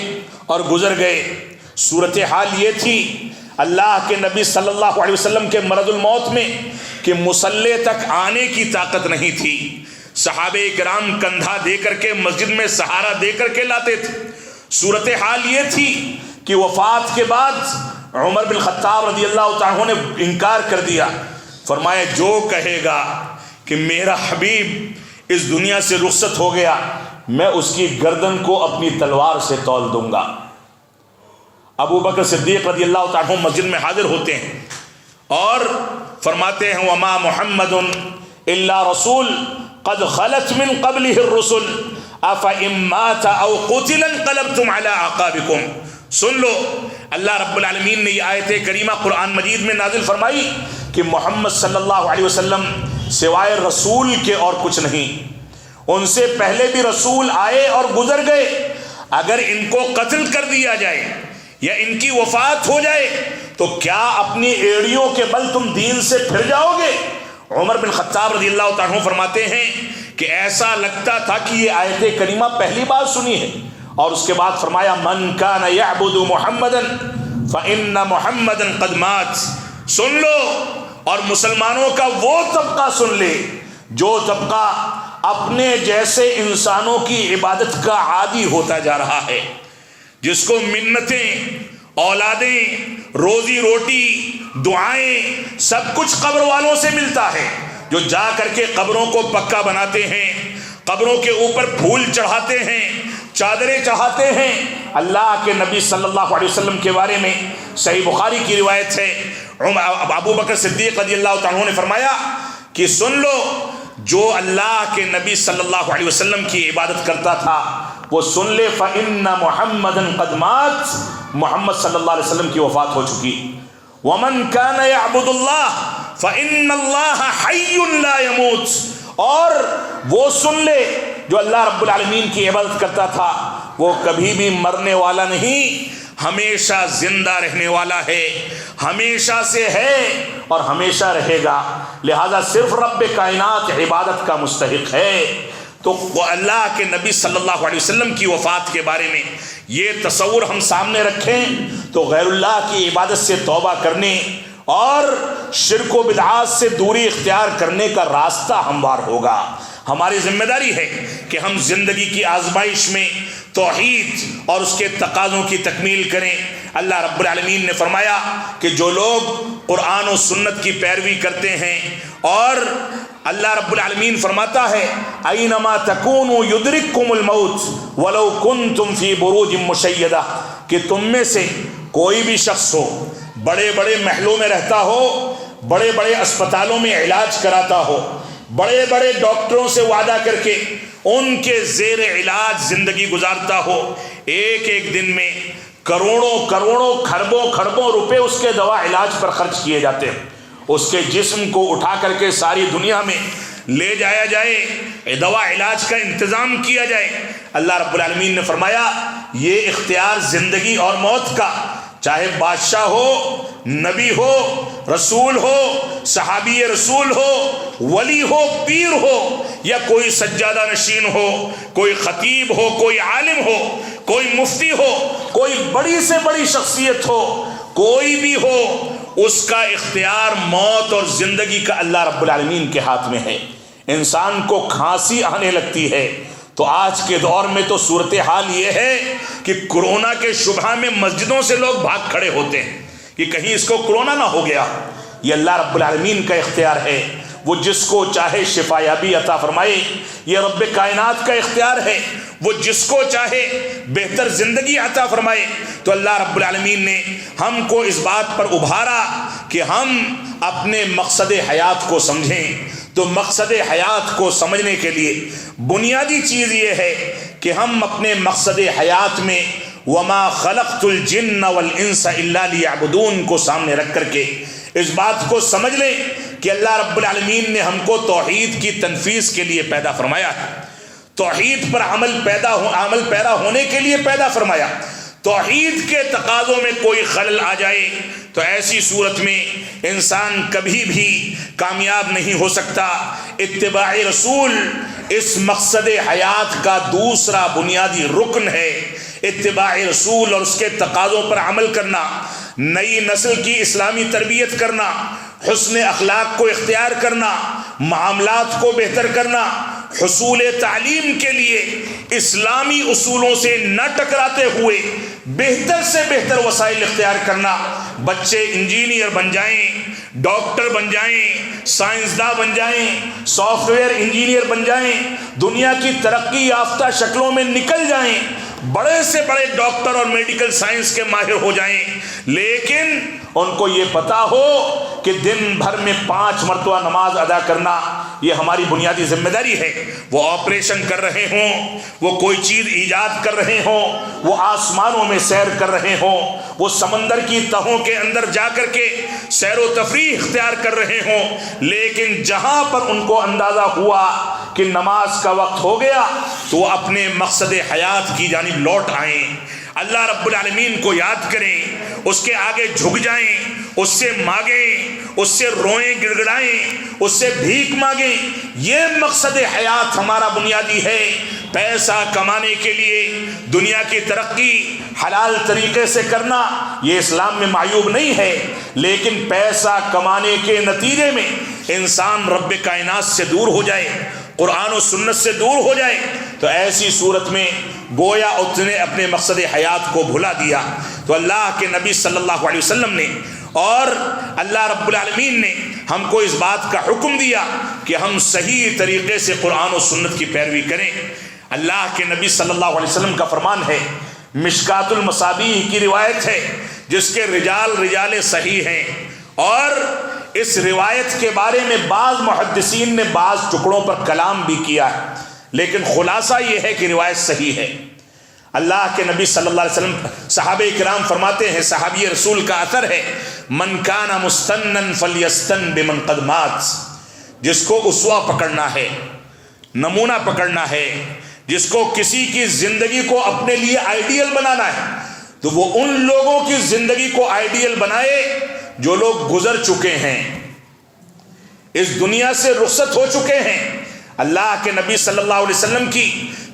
اور گزر گئے. صورتحال یہ تھی اللہ کے نبی صلی اللہ علیہ وسلم کے مرض الموت میں کہ مصلی تک آنے کی طاقت نہیں تھی. صحابہ کرام کندھا دے کر کے مسجد میں سہارا دے کر کے لاتے تھے. صورتحال یہ تھی کہ وفات کے بعد عمر بن خطاب رضی اللہ تعالیٰ عنہ نے انکار کر دیا. فرمایا جو کہے گا کہ میرا حبیب اس دنیا سے رخصت ہو گیا میں اس کی گردن کو اپنی تلوار سے تول دوں گا. ابو بکر صدیق رضی اللہ تعالیٰ عنہ مسجد میں حاضر ہوتے ہیں اور فرماتے ہیں وما محمد الا رسول قد خلت من قبله الرسل افإن مات او قتل انقلبتم على اعقابكم. سن لو اللہ رب العالمین نے یہ آیت کریمہ قرآن مجید میں نازل فرمائی کہ محمد صلی اللہ علیہ وسلم سوائے رسول کے اور کچھ نہیں. ان سے پہلے بھی رسول آئے اور گزر گئے. اگر ان کو قتل کر دیا جائے یا ان کی وفات ہو جائے تو کیا اپنی ایڑیوں کے بل تم دین سے پھر جاؤ گے؟ عمر بن خطاب رضی اللہ تعالیٰ عنہ فرماتے ہیں کہ ایسا لگتا تھا کہ یہ آیت کریمہ پہلی بار سنی ہے. اور اس کے بعد فرمایا من کان یعبد محمدا فإن محمدا قد مات. سن لو اور مسلمانوں کا وہ طبقہ سن لے جو طبقہ اپنے جیسے انسانوں کی عبادت کا عادی ہوتا جا رہا ہے، جس کو منتیں، اولادیں، روزی روٹی، دعائیں سب کچھ قبر والوں سے ملتا ہے، جو جا کر کے قبروں کو پکا بناتے ہیں، قبروں کے اوپر پھول چڑھاتے ہیں، چادریں چڑھاتے ہیں. اللہ کے نبی صلی اللہ علیہ وسلم کے بارے میں صحیح بخاری کی روایت ہے ابو بکر صدیق رضی اللہ تعالیٰ عنہ نے فرمایا کہ سن لو جو اللہ کے نبی صلی اللہ علیہ وسلم کی عبادت کرتا تھا وہ سن لے فإن محمدًا قد مات. محمد صلی اللہ علیہ وسلم کی وفات ہو چکی. ومن كان يعبد الله فإن الله حي لا يموت. اور وہ سن لے جو اللہ رب العالمین کی عبادت کرتا تھا وہ کبھی بھی مرنے والا نہیں، ہمیشہ زندہ رہنے والا ہے، ہمیشہ سے ہے اور ہمیشہ رہے گا. لہذا صرف رب کائنات عبادت کا مستحق ہے. تو وہ اللہ کے نبی صلی اللہ علیہ وسلم کی وفات کے بارے میں یہ تصور ہم سامنے رکھیں تو غیر اللہ کی عبادت سے توبہ کرنے اور شرک و بدعات سے دوری اختیار کرنے کا راستہ ہموار ہوگا. ہماری ذمہ داری ہے کہ ہم زندگی کی آزمائش میں توحید اور اس کے تقاضوں کی تکمیل کریں. اللہ رب العالمین نے فرمایا کہ جو لوگ قرآن و سنت کی پیروی کرتے ہیں، اور اللہ رب العالمین فرماتا ہے اینما تکونوا یدرککم الموت ولو کنتم فی بروج مشیدہ، کہ تم میں سے کوئی بھی شخص ہو، بڑے بڑے محلوں میں رہتا ہو، بڑے بڑے اسپتالوں میں علاج کراتا ہو، بڑے بڑے ڈاکٹروں سے وعدہ کر کے ان کے زیر علاج زندگی گزارتا ہو، ایک ایک دن میں کروڑوں کروڑوں کھربوں کھربوں روپے اس کے دوا علاج پر خرچ کیے جاتے ہیں. اس کے جسم کو اٹھا کر کے ساری دنیا میں لے جایا جائے، دوا علاج کا انتظام کیا جائے. اللہ رب العالمین نے فرمایا یہ اختیار زندگی اور موت کا، چاہے بادشاہ ہو، نبی ہو، رسول ہو، صحابی رسول ہو، ولی ہو، پیر ہو، یا کوئی سجادہ نشین ہو، کوئی خطیب ہو، کوئی عالم ہو، کوئی مفتی ہو، کوئی بڑی سے بڑی شخصیت ہو، کوئی بھی ہو، اس کا اختیار موت اور زندگی کا اللہ رب العالمین کے ہاتھ میں ہے. انسان کو کھانسی آنے لگتی ہے تو آج کے دور میں تو صورتحال یہ ہے کہ کورونا کے شبہ میں مسجدوں سے لوگ بھاگ کھڑے ہوتے ہیں کہ کہیں اس کو کورونا نہ ہو گیا. یہ اللہ رب العالمین کا اختیار ہے، وہ جس کو چاہے شفا یابی عطا فرمائے. یہ رب کائنات کا اختیار ہے، وہ جس کو چاہے بہتر زندگی عطا فرمائے. تو اللہ رب العالمین نے ہم کو اس بات پر ابھارا کہ ہم اپنے مقصد حیات کو سمجھیں. تو مقصد حیات کو سمجھنے کے لیے بنیادی چیز یہ ہے کہ ہم اپنے مقصد حیات میں وما خلقت الجن والانس الا لیعبدون کو سامنے رکھ کر کے اس بات کو سمجھ لیں کہ اللہ رب العالمین نے ہم کو توحید کی تنفیذ کے لیے پیدا فرمایا ہے، توحید پر عمل پیدا ہونے کے لیے پیدا فرمایا. توحید کے تقاضوں میں کوئی خلل آ جائے تو ایسی صورت میں انسان کبھی بھی کامیاب نہیں ہو سکتا. اتباع رسول اس مقصد حیات کا دوسرا بنیادی رکن ہے اتباع رسول اور اس کے تقاضوں پر عمل کرنا، نئی نسل کی اسلامی تربیت کرنا، حسن اخلاق کو اختیار کرنا، معاملات کو بہتر کرنا، حصول تعلیم کے لیے اسلامی اصولوں سے نہ ٹکراتے ہوئے بہتر سے بہتر وسائل اختیار کرنا۔ بچے انجینئر بن جائیں، ڈاکٹر بن جائیں، سائنسداں بن جائیں، سافٹ ویئر انجینئر بن جائیں، دنیا کی ترقی یافتہ شکلوں میں نکل جائیں، بڑے سے بڑے ڈاکٹر اور میڈیکل سائنس کے ماہر ہو جائیں، لیکن ان کو یہ پتا ہو کہ دن بھر میں 5 مرتبہ نماز ادا کرنا یہ ہماری بنیادی ذمہ داری ہے۔ وہ آپریشن کر رہے ہوں، وہ کوئی چیز ایجاد کر رہے ہوں، وہ آسمانوں میں سیر کر رہے ہوں، وہ سمندر کی تہوں کے اندر جا کر کے سیر و تفریح اختیار کر رہے ہوں، لیکن جہاں پر ان کو اندازہ ہوا کہ نماز کا وقت ہو گیا تو وہ اپنے مقصد حیات کی جانب لوٹ آئیں، اللہ رب العالمین کو یاد کریں، اس کے آگے جھک جائیں، اس سے مانگیں، اس سے روئیں گڑگڑائیں، اس سے بھیک مانگیں۔ یہ مقصد حیات ہمارا بنیادی ہے۔ پیسہ کمانے کے لیے دنیا کی ترقی حلال طریقے سے کرنا یہ اسلام میں معیوب نہیں ہے، لیکن پیسہ کمانے کے نتیجے میں انسان رب کائنات سے دور ہو جائے، قرآن و سنت سے دور ہو جائے، تو ایسی صورت میں گویا اس نے اپنے مقصد حیات کو بھلا دیا۔ تو اللہ کے نبی صلی اللہ علیہ وسلم نے اور اللہ رب العالمین نے ہم کو اس بات کا حکم دیا کہ ہم صحیح طریقے سے قرآن و سنت کی پیروی کریں۔ اللہ کے نبی صلی اللہ علیہ وسلم کا فرمان ہے، مشکات المصابیح کی روایت ہے جس کے رجال صحیح ہیں، اور اس روایت کے بارے میں بعض محدثین نے بعض ٹکڑوں پر کلام بھی کیا ہے، لیکن خلاصہ یہ ہے کہ روایت صحیح ہے۔ اللہ کے نبی صلی اللہ علیہ وسلم صحابہ کرام فرماتے ہیں، صحابی رسول کا اثر ہے، من کان مستنن فلیستن بمن قد مات، جس کو اسوہ پکڑنا ہے، نمونہ پکڑنا ہے، جس کو کسی کی زندگی کو اپنے لیے آئیڈیل بنانا ہے، تو وہ ان لوگوں کی زندگی کو آئیڈیل بنائے جو لوگ گزر چکے ہیں، اس دنیا سے رخصت ہو چکے ہیں۔ اللہ کے نبی صلی اللہ علیہ وسلم کی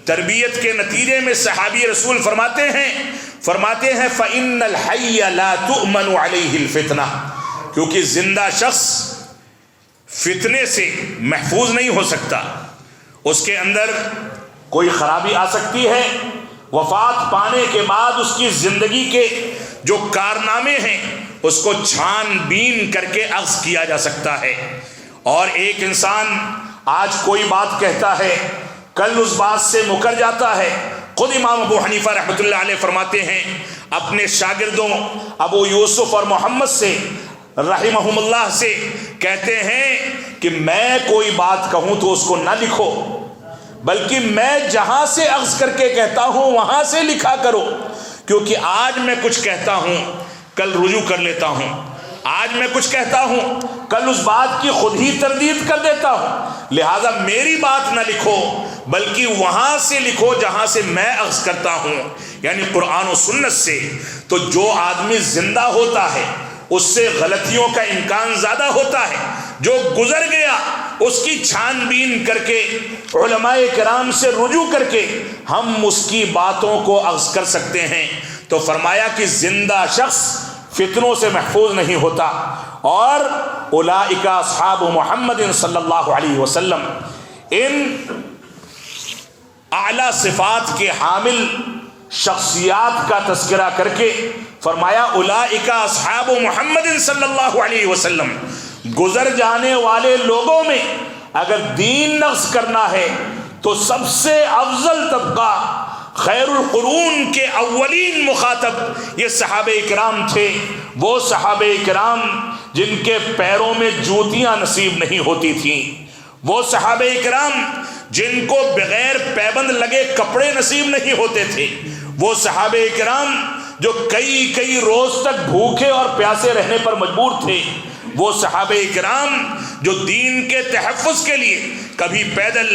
تربیت کے نتیجے میں صحابی رسول فرماتے ہیں فَإِنَّ الْحَيَّ لَا تُؤْمَنُ عَلَيْهِ الْفِتْنَةِ، کیونکہ زندہ شخص فتنے سے محفوظ نہیں ہو سکتا، اس کے اندر کوئی خرابی آ سکتی ہے، وفات پانے کے بعد اس کی زندگی کے جو کارنامے ہیں اس کو چھان بین کر کے اخذ کیا جا سکتا ہے۔ اور ایک انسان آج کوئی بات کہتا ہے، کل اس بات سے مکر جاتا ہے۔ خود امام ابو حنیفہ رحمۃ اللہ علیہ فرماتے ہیں، اپنے شاگردوں ابو یوسف اور محمد سے رحمہم اللہ سے کہتے ہیں کہ میں کوئی بات کہوں تو اس کو نہ لکھو، بلکہ میں جہاں سے اخذ کر کے کہتا ہوں وہاں سے لکھا کرو، کیونکہ آج میں کچھ کہتا ہوں کل رجوع کر لیتا ہوں، آج میں کچھ کہتا ہوں کل اس بات کی خود ہی تردید کر دیتا ہوں، لہذا میری بات نہ لکھو بلکہ وہاں سے لکھو جہاں سے میں اخذ کرتا ہوں، یعنی قرآن و سنت سے۔ تو جو آدمی زندہ ہوتا ہے اس سے غلطیوں کا امکان زیادہ ہوتا ہے، جو گزر گیا اس کی چھان بین کر کے علماء کرام سے رجوع کر کے ہم اس کی باتوں کو اخذ کر سکتے ہیں۔ تو فرمایا کہ زندہ شخص فتنوں سے محفوظ نہیں ہوتا، اور اولئک اصحاب محمد صلی اللہ علیہ وسلم، ان اعلی صفات کے حامل شخصیات کا تذکرہ کر کے فرمایا اولئک اصحاب محمد صلی اللہ علیہ وسلم، گزر جانے والے لوگوں میں اگر دین نقض کرنا ہے تو سب سے افضل طبقہ، خیر القرون کے اولین مخاطب یہ صحابہ کرام تھے، وہ صحابہ کرام جن کے پیروں میں جوتیاں نصیب نہیں ہوتی تھیں، وہ صحابہ کرام جن کو بغیر پیبند لگے کپڑے نصیب نہیں ہوتے تھے، وہ صحابہ کرام جو کئی روز تک بھوکے اور پیاسے رہنے پر مجبور تھے، وہ صحابہ کرام جو دین کے تحفظ کے لیے کبھی پیدل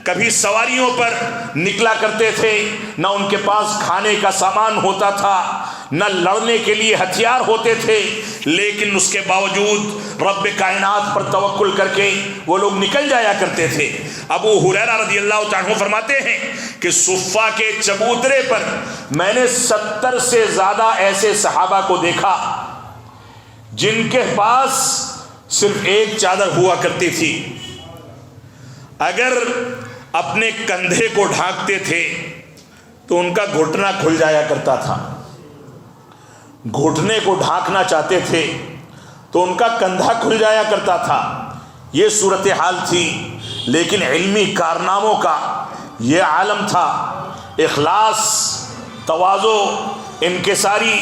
کبھی سواریوں پر نکلا کرتے تھے، نہ ان کے پاس کھانے کا سامان ہوتا تھا، نہ لڑنے کے لیے ہتھیار ہوتے تھے، لیکن اس کے باوجود رب کائنات پر توکل کر کے وہ لوگ نکل جایا کرتے تھے۔ ابو ہریرہ رضی اللہ تعالیٰ عنہ فرماتے ہیں کہ صفہ کے چبوترے پر میں نے 70 سے زیادہ ایسے صحابہ کو دیکھا جن کے پاس صرف ایک چادر ہوا کرتی تھی، اگر اپنے کندھے کو ڈھانکتے تھے تو ان کا گھٹنا کھل جایا کرتا تھا، گھٹنے کو ڈھانکنا چاہتے تھے تو ان کا کندھا کھل جایا کرتا تھا۔ یہ صورتحال تھی، لیکن علمی کارناموں کا یہ عالم تھا، اخلاص، تواضع، انکساری،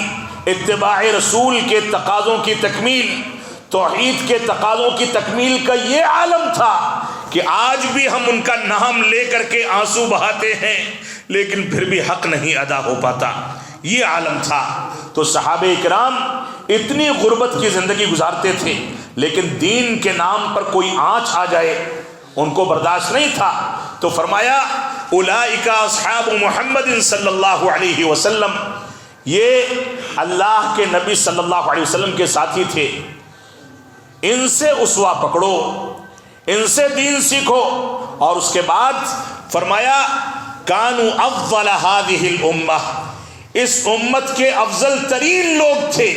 اتباع رسول کے تقاضوں کی تکمیل، توحید کے تقاضوں کی تکمیل کا یہ عالم تھا کہ آج بھی ہم ان کا نام لے کر کے آنسو بہاتے ہیں لیکن پھر بھی حق نہیں ادا ہو پاتا۔ یہ عالم تھا۔ تو صحابہ کرام اتنی غربت کی زندگی گزارتے تھے، لیکن دین کے نام پر کوئی آنچ آ جائے ان کو برداشت نہیں تھا۔ تو فرمایا اولئک اصحاب محمد صلی اللہ علیہ وسلم، یہ اللہ کے نبی صلی اللہ علیہ وسلم کے ساتھی تھے، ان سے اسوہ پکڑو، ان سے دین سیکھو۔ اور اس کے بعد فرمایا کانوا افضل هذه الامہ، اس امت کے افضل ترین لوگ تھے۔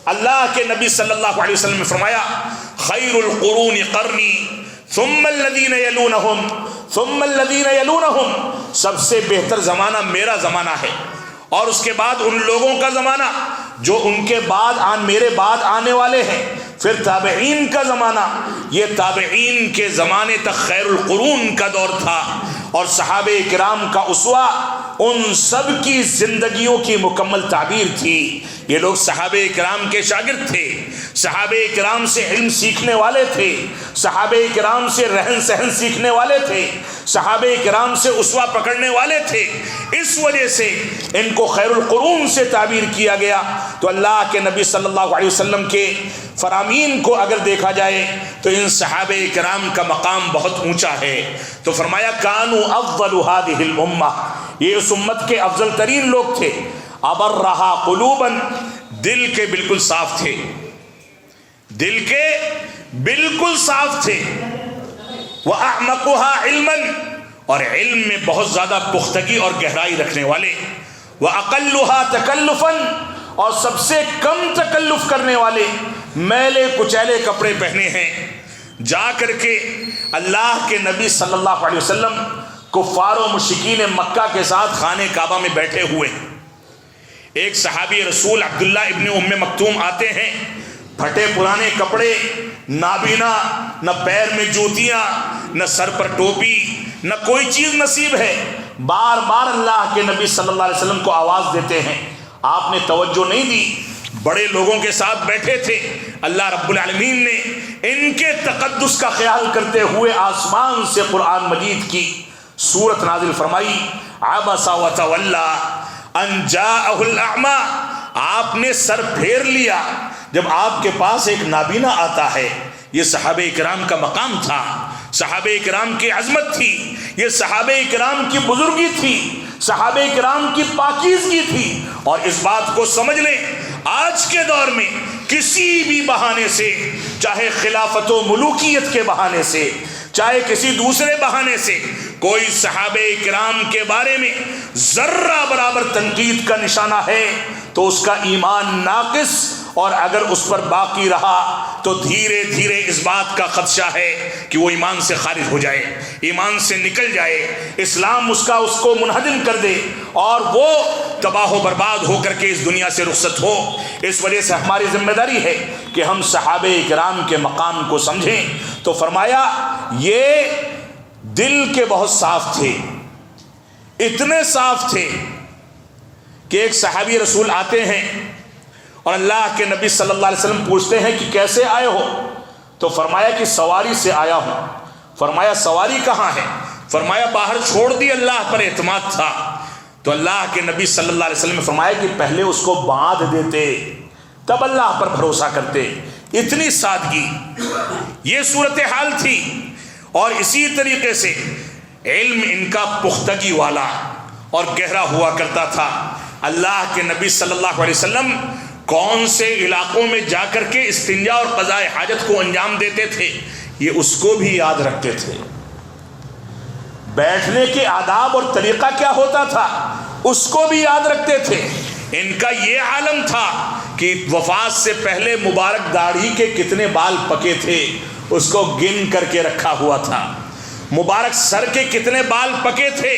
اللہ کے نبی صلی اللہ علیہ وسلم نے فرمایا خیر القرون قرنی ثم الذین یلونہم ثم الذین یلونہم، سب سے بہتر زمانہ میرا زمانہ ہے، اور اس کے بعد ان لوگوں کا زمانہ جو ان کے بعد میرے بعد آنے والے ہیں، پھر تابعین کا زمانہ۔ یہ تابعین کے زمانے تک خیر القرون کا دور تھا، اور صحابہ کرام کا اسوہ ان سب کی زندگیوں کی مکمل تعبیر تھی۔ یہ لوگ صحابہ کرام کے شاگرد تھے، صحابہ کرام سے علم سیکھنے والے تھے، صحابہ کرام سے رہن سہن سیکھنے والے تھے، صحابہ کرام سے اسوہ پکڑنے والے تھے۔ اس وجہ سے ان کو خیر القرون سے تعبیر کیا گیا۔ تو اللہ کے نبی صلی اللہ علیہ وسلم کے فرامین کو اگر دیکھا جائے تو ان صحابہ کرام کا مقام بہت اونچا ہے۔ تو فرمایا کانوا افضل هذه الامہ، یہ اس امت کے افضل ترین لوگ تھے۔ ابرھا قلوبا، دل کے بالکل صاف تھے، دل کے بالکل صاف تھے۔ واعمقها علما، اور علم میں بہت زیادہ پختگی اور گہرائی رکھنے والے۔ واقلها تکلفا، اور سب سے کم تکلف کرنے والے، میلے کچیلے کپڑے پہنے ہیں، جا کر کے اللہ کے نبی صلی اللہ علیہ وسلم کفار و مشرکین مکہ کے ساتھ خانہ کعبہ میں بیٹھے ہوئے۔ ایک صحابی رسول عبداللہ ابن ام مکتوم آتے ہیں، پھٹے پرانے کپڑے، نابینا، نہ پیر میں جوتیاں، نہ سر پر ٹوپی، نہ کوئی چیز نصیب ہے۔ بار بار اللہ کے نبی صلی اللہ علیہ وسلم کو آواز دیتے ہیں، آپ نے توجہ نہیں دی، بڑے لوگوں کے ساتھ بیٹھے تھے۔ اللہ رب العالمین نے ان کے تقدس کا خیال کرتے ہوئے آسمان سے قرآن مجید کی سورت نازل فرمائی، عبس وتولی ان جاءہ الاعمی، آپ نے سر پھیر لیا جب آپ کے پاس ایک نابینا آتا ہے۔ یہ صحابہ کرام کا مقام تھا، صحابہ کرام کی عظمت تھی، یہ صحابہ کرام کی بزرگی تھی، صحابہ کرام کی پاکیزگی تھی۔ اور اس بات کو سمجھ لیں، آج کے دور میں کسی بھی بہانے سے، چاہے خلافت و ملوکیت کے بہانے سے، چاہے کسی دوسرے بہانے سے، کوئی صحابہ کرام کے بارے میں ذرہ برابر تنقید کا نشانہ ہے تو اس کا ایمان ناقص، اور اگر اس پر باقی رہا تو دھیرے دھیرے اس بات کا خدشہ ہے کہ وہ ایمان سے خارج ہو جائے، ایمان سے نکل جائے، اسلام اس کو منہدم کر دے اور وہ تباہ و برباد ہو کر کے اس دنیا سے رخصت ہو۔ اس وجہ سے ہماری ذمہ داری ہے کہ ہم صحابہ کرام کے مقام کو سمجھیں۔ تو فرمایا یہ دل کے بہت صاف تھے، اتنے صاف تھے کہ ایک صحابی رسول آتے ہیں اور اللہ کے نبی صلی اللہ علیہ وسلم پوچھتے ہیں کہ کیسے آئے ہو؟ تو فرمایا کہ سواری سے آیا ہوں۔ فرمایا سواری کہاں ہے؟ فرمایا باہر چھوڑ دی، اللہ پر اعتماد تھا۔ تو اللہ کے نبی صلی اللہ علیہ وسلم نے فرمایا کہ پہلے اس کو باندھ دیتے تب اللہ پر بھروسہ کرتے۔ اتنی سادگی، یہ صورتحال تھی۔ اور اسی طریقے سے علم ان کا پختگی والا اور گہرا ہوا کرتا تھا۔ اللہ کے نبی صلی اللہ علیہ وسلم کون سے علاقوں میں جا کر کے استنجا اور قضاء حاجت کو انجام دیتے تھے، یہ اس کو بھی یاد رکھتے تھے۔ بیٹھنے کے آداب اور طریقہ کیا ہوتا تھا اس کو بھی یاد رکھتے تھے۔ ان کا یہ عالم تھا کہ وفات سے پہلے مبارک داڑھی کے کتنے بال پکے تھے اس کو گن کر کے رکھا ہوا تھا، مبارک سر کے کتنے بال پکے تھے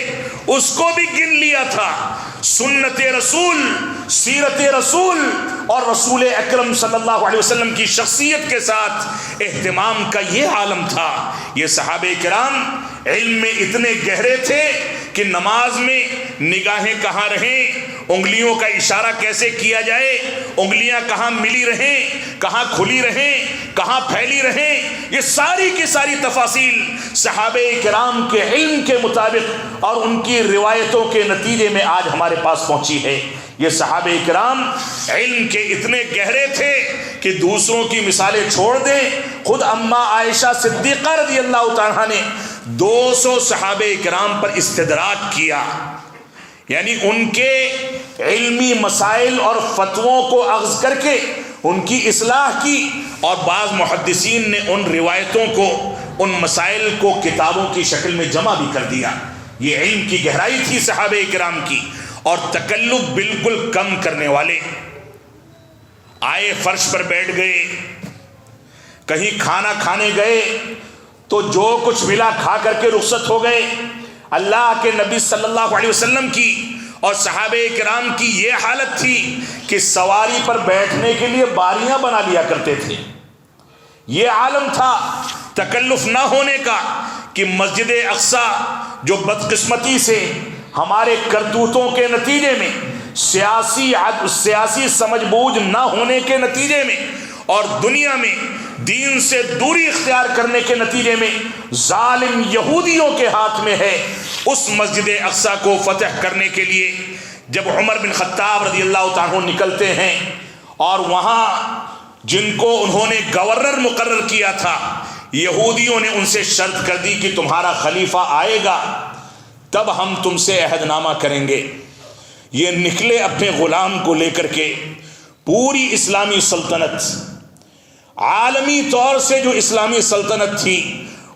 اس کو بھی گن لیا تھا۔ سنت رسول، سیرت رسول اور رسول اکرم صلی اللہ علیہ وسلم کی شخصیت کے ساتھ اہتمام کا یہ عالم تھا۔ یہ صحابہ کرام علم میں اتنے گہرے تھے کہ نماز میں نگاہیں کہاں رہیں، انگلیوں کا اشارہ کیسے کیا جائے، انگلیاں کہاں ملی رہیں، کہاں کھلی رہیں، کہاں پھیلی رہیں، یہ ساری کی ساری تفاصیل صحابہ کرام کے علم کے مطابق اور ان کی روایتوں کے نتیجے میں آج ہمارے پاس پہنچی ہے۔ یہ صحابہ کرام علم کے اتنے گہرے تھے کہ دوسروں کی مثالیں چھوڑ دیں، خود اماں عائشہ صدیقہ رضی اللہ تعالیٰ نے 200 صحابہ کرام پر استدراک کیا، یعنی ان کے علمی مسائل اور فتووں کو اخذ کر کے ان کی اصلاح کی، اور بعض محدثین نے ان روایتوں کو، ان مسائل کو کتابوں کی شکل میں جمع بھی کر دیا۔ یہ علم کی گہرائی تھی صحابہ کرام کی۔ اور تکلف بالکل کم کرنے والے، آئے فرش پر بیٹھ گئے، کہیں کھانا کھانے گئے تو جو کچھ ملا کھا کر کے رخصت ہو گئے۔ اللہ کے نبی صلی اللہ علیہ وسلم کی اور صحابہ کرام کی یہ حالت تھی کہ سواری پر بیٹھنے کے لیے باریاں بنا لیا کرتے تھے۔ یہ عالم تھا تکلف نہ ہونے کا کہ مسجد اقصی جو بدقسمتی سے ہمارے کرتوتوں کے نتیجے میں، سیاسی سمجھ بوجھ نہ ہونے کے نتیجے میں اور دنیا میں دین سے دوری اختیار کرنے کے نتیجے میں ظالم یہودیوں کے ہاتھ میں ہے، اس مسجد اقصی کو فتح کرنے کے لیے جب عمر بن خطاب رضی اللہ تعالیٰ عنہ نکلتے ہیں اور وہاں جن کو انہوں نے گورنر مقرر کیا تھا، یہودیوں نے ان سے شرط کر دی کہ تمہارا خلیفہ آئے گا تب ہم تم سے عہد نامہ کریں گے۔ یہ نکلے اپنے غلام کو لے کر کے، پوری اسلامی سلطنت، عالمی طور سے جو اسلامی سلطنت تھی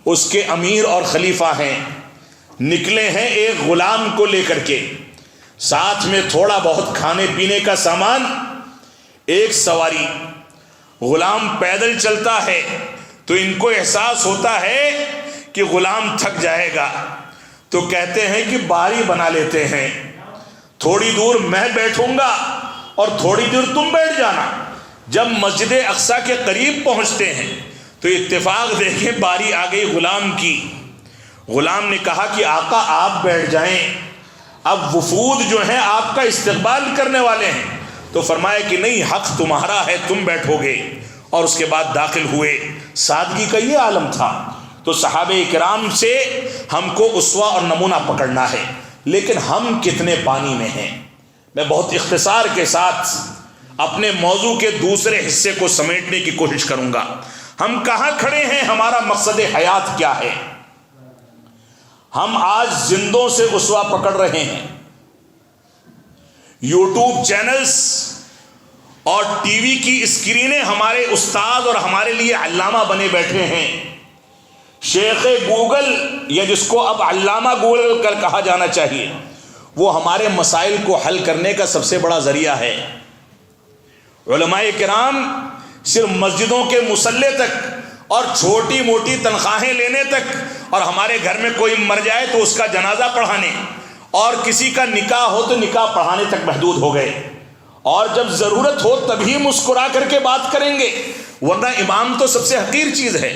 اس کے امیر اور خلیفہ ہیں، نکلے ہیں ایک غلام کو لے کر کے، ساتھ میں تھوڑا بہت کھانے پینے کا سامان، ایک سواری۔ غلام پیدل چلتا ہے تو ان کو احساس ہوتا ہے کہ غلام تھک جائے گا، تو کہتے ہیں کہ باری بنا لیتے ہیں، تھوڑی دور میں بیٹھوں گا اور تھوڑی دور تم بیٹھ جانا۔ جب مسجد اقصی کے قریب پہنچتے ہیں تو اتفاق دیکھیں باری آ گئی غلام کی۔ غلام نے کہا کہ آقا آپ بیٹھ جائیں، اب وفود جو ہیں آپ کا استقبال کرنے والے ہیں، تو فرمایا کہ نہیں، حق تمہارا ہے، تم بیٹھو گے، اور اس کے بعد داخل ہوئے۔ سادگی کا یہ عالم تھا۔ تو صحابہ کرام سے ہم کو اسوہ اور نمونہ پکڑنا ہے، لیکن ہم کتنے پانی میں ہیں۔ میں بہت اختصار کے ساتھ اپنے موضوع کے دوسرے حصے کو سمیٹنے کی کوشش کروں گا۔ ہم کہاں کھڑے ہیں، ہمارا مقصد حیات کیا ہے؟ ہم آج زندوں سے اسوہ پکڑ رہے ہیں، یوٹیوب چینلز اور ٹی وی کی اسکرینیں ہمارے استاد اور ہمارے لیے علامہ بنے بیٹھے ہیں۔ شیخ گوگل، یا جس کو اب علامہ گوگل کر کہا جانا چاہیے، وہ ہمارے مسائل کو حل کرنے کا سب سے بڑا ذریعہ ہے۔ علماء کرام صرف مسجدوں کے مصلے تک اور چھوٹی موٹی تنخواہیں لینے تک، اور ہمارے گھر میں کوئی مر جائے تو اس کا جنازہ پڑھانے، اور کسی کا نکاح ہو تو نکاح پڑھانے تک محدود ہو گئے، اور جب ضرورت ہو تبھی مسکرا کر کے بات کریں گے، ورنہ امام تو سب سے حقیر چیز ہے۔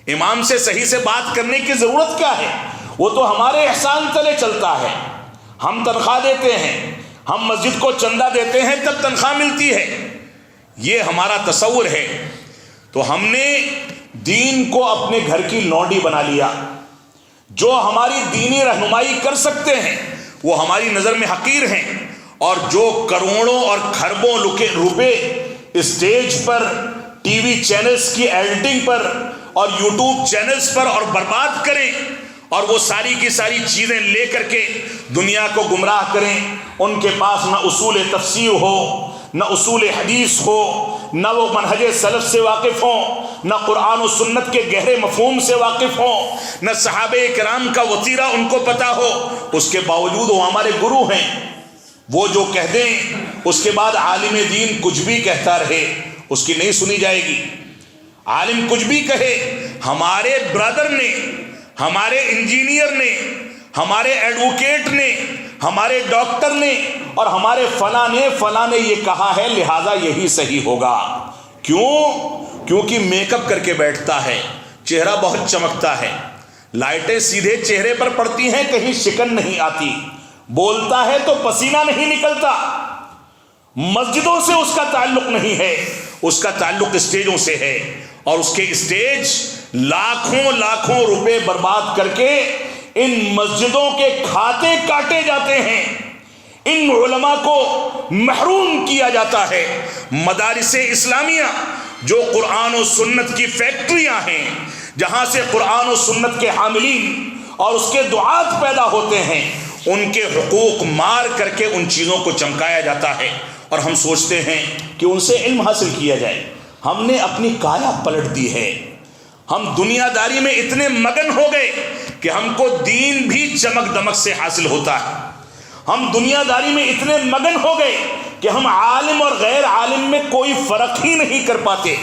امام سے صحیح سے بات کرنے کی ضرورت کیا ہے؟ وہ تو ہمارے احسان تلے چلتا ہے، ہم تنخواہ دیتے ہیں، ہم مسجد کو چندہ دیتے ہیں تب تنخواہ ملتی ہے، یہ ہمارا تصور ہے۔ تو ہم نے دین کو اپنے گھر کی لونڈی بنا لیا۔ جو ہماری دینی رہنمائی کر سکتے ہیں وہ ہماری نظر میں حقیر ہیں، اور جو کروڑوں اور کھربوں روپے اسٹیج پر، ٹی وی چینلز کی ایڈیٹنگ پر اور یوٹیوب چینلز پر اور برباد کریں، اور وہ ساری کی ساری چیزیں لے کر کے دنیا کو گمراہ کریں، ان کے پاس نہ اصول تفسیر ہو، نہ اصول حدیث ہو، نہ وہ منہج سلف سے واقف ہوں، نہ قرآن و سنت کے گہرے مفہوم سے واقف ہوں، نہ صحابہ کرام کا وتیرہ ان کو پتہ ہو، اس کے باوجود وہ ہمارے گرو ہیں۔ وہ جو کہہ دیں اس کے بعد عالم دین کچھ بھی کہتا رہے، اس کی نہیں سنی جائے گی۔ عالم کچھ بھی کہے، ہمارے برادر نے، ہمارے انجینئر نے، ہمارے ایڈوکیٹ نے، ہمارے ڈاکٹر نے اور ہمارے فلاں نے یہ کہا ہے، لہذا یہی صحیح ہوگا۔ کیوں؟ کیونکہ میک اپ کر کے بیٹھتا ہے، چہرہ بہت چمکتا ہے، لائٹیں سیدھے چہرے پر پڑتی ہیں، کہیں شکن نہیں آتی، بولتا ہے تو پسینہ نہیں نکلتا۔ مسجدوں سے اس کا تعلق نہیں ہے، اس کا تعلق اسٹیجوں سے ہے، اور اس کے اسٹیج لاکھوں روپے برباد کر کے ان مسجدوں کے کھاتے کاٹے جاتے ہیں، ان علماء کو محروم کیا جاتا ہے۔ مدارس اسلامیہ جو قرآن و سنت کی فیکٹریاں ہیں، جہاں سے قرآن و سنت کے حاملین اور اس کے دعات پیدا ہوتے ہیں، ان کے حقوق مار کر کے ان چیزوں کو چمکایا جاتا ہے، اور ہم سوچتے ہیں کہ ان سے علم حاصل کیا جائے۔ ہم نے اپنی کایا پلٹ دی ہے، ہم دنیا داری میں اتنے مگن ہو گئے کہ ہم کو دین بھی چمک دمک سے حاصل ہوتا ہے۔ ہم دنیا داری میں اتنے مگن ہو گئے کہ ہم عالم اور غیر عالم میں کوئی فرق ہی نہیں کر پاتے۔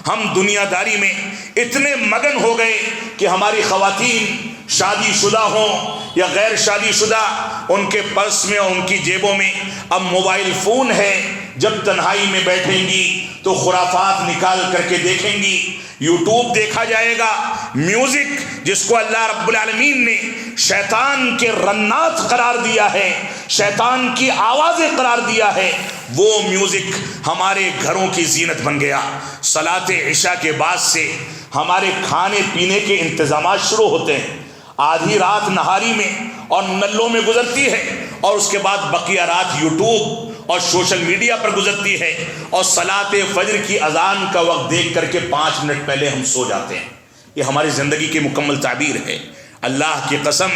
ہم دنیا داری میں اتنے مگن ہو گئے کہ ہماری خواتین شادی شدہ ہوں یا غیر شادی شدہ، ان کے پرس میں اور ان کی جیبوں میں اب موبائل فون ہے۔ جب تنہائی میں بیٹھیں گی تو خرافات نکال کر کے دیکھیں گی، یوٹیوب دیکھا جائے گا، میوزک جس کو اللہ رب العالمین نے شیطان کے رنات قرار دیا ہے، شیطان کی آوازیں قرار دیا ہے، وہ میوزک ہمارے گھروں کی زینت بن گیا۔ صلاۃ عشاء کے بعد سے ہمارے کھانے پینے کے انتظامات شروع ہوتے ہیں، آدھی رات نہاری میں اور نلوں میں گزرتی ہے، اور اس کے بعد بقیہ رات یوٹیوب اور سوشل میڈیا پر گزرتی ہے، اور صلاۃ فجر کی اذان کا وقت دیکھ کر کے 5 منٹ پہلے ہم سو جاتے ہیں۔ یہ ہماری زندگی کی مکمل تعبیر ہے۔ اللہ کی قسم،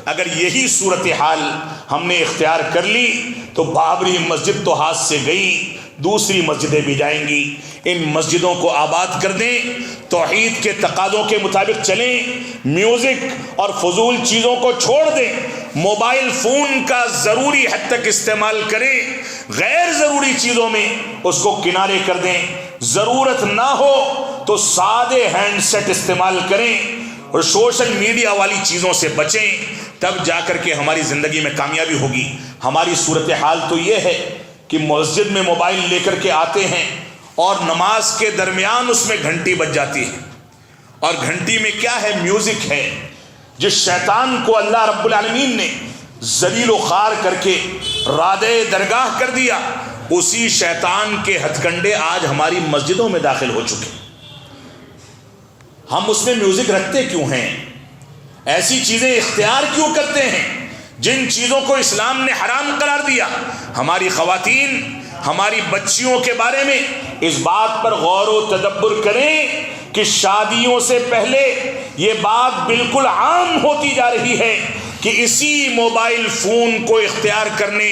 اگر یہی صورتحال ہم نے اختیار کر لی تو بابری مسجد تو ہاتھ سے گئی، دوسری مسجدیں بھی جائیں گی۔ ان مسجدوں کو آباد کر دیں، توحید کے تقاضوں کے مطابق چلیں، میوزک اور فضول چیزوں کو چھوڑ دیں، موبائل فون کا ضروری حد تک استعمال کریں، غیر ضروری چیزوں میں اس کو کنارے کر دیں، ضرورت نہ ہو تو سادے ہینڈ سیٹ استعمال کریں، اور سوشل میڈیا والی چیزوں سے بچیں، تب جا کر کے ہماری زندگی میں کامیابی ہوگی۔ ہماری صورتحال تو یہ ہے کہ مسجد میں موبائل لے کر کے آتے ہیں اور نماز کے درمیان اس میں گھنٹی بج جاتی ہے، اور گھنٹی میں کیا ہے؟ میوزک ہے۔ جس شیطان کو اللہ رب العالمین نے ذلیل و خوار کر کے رادے درگاہ کر دیا، اسی شیطان کے ہتھ کنڈے آج ہماری مسجدوں میں داخل ہو چکے۔ ہم اس میں میوزک رکھتے کیوں ہیں؟ ایسی چیزیں اختیار کیوں کرتے ہیں جن چیزوں کو اسلام نے حرام قرار دیا؟ ہماری خواتین، ہماری بچیوں کے بارے میں اس بات پر غور و تدبر کریں کہ شادیوں سے پہلے یہ بات بالکل عام ہوتی جا رہی ہے کہ اسی موبائل فون کو اختیار کرنے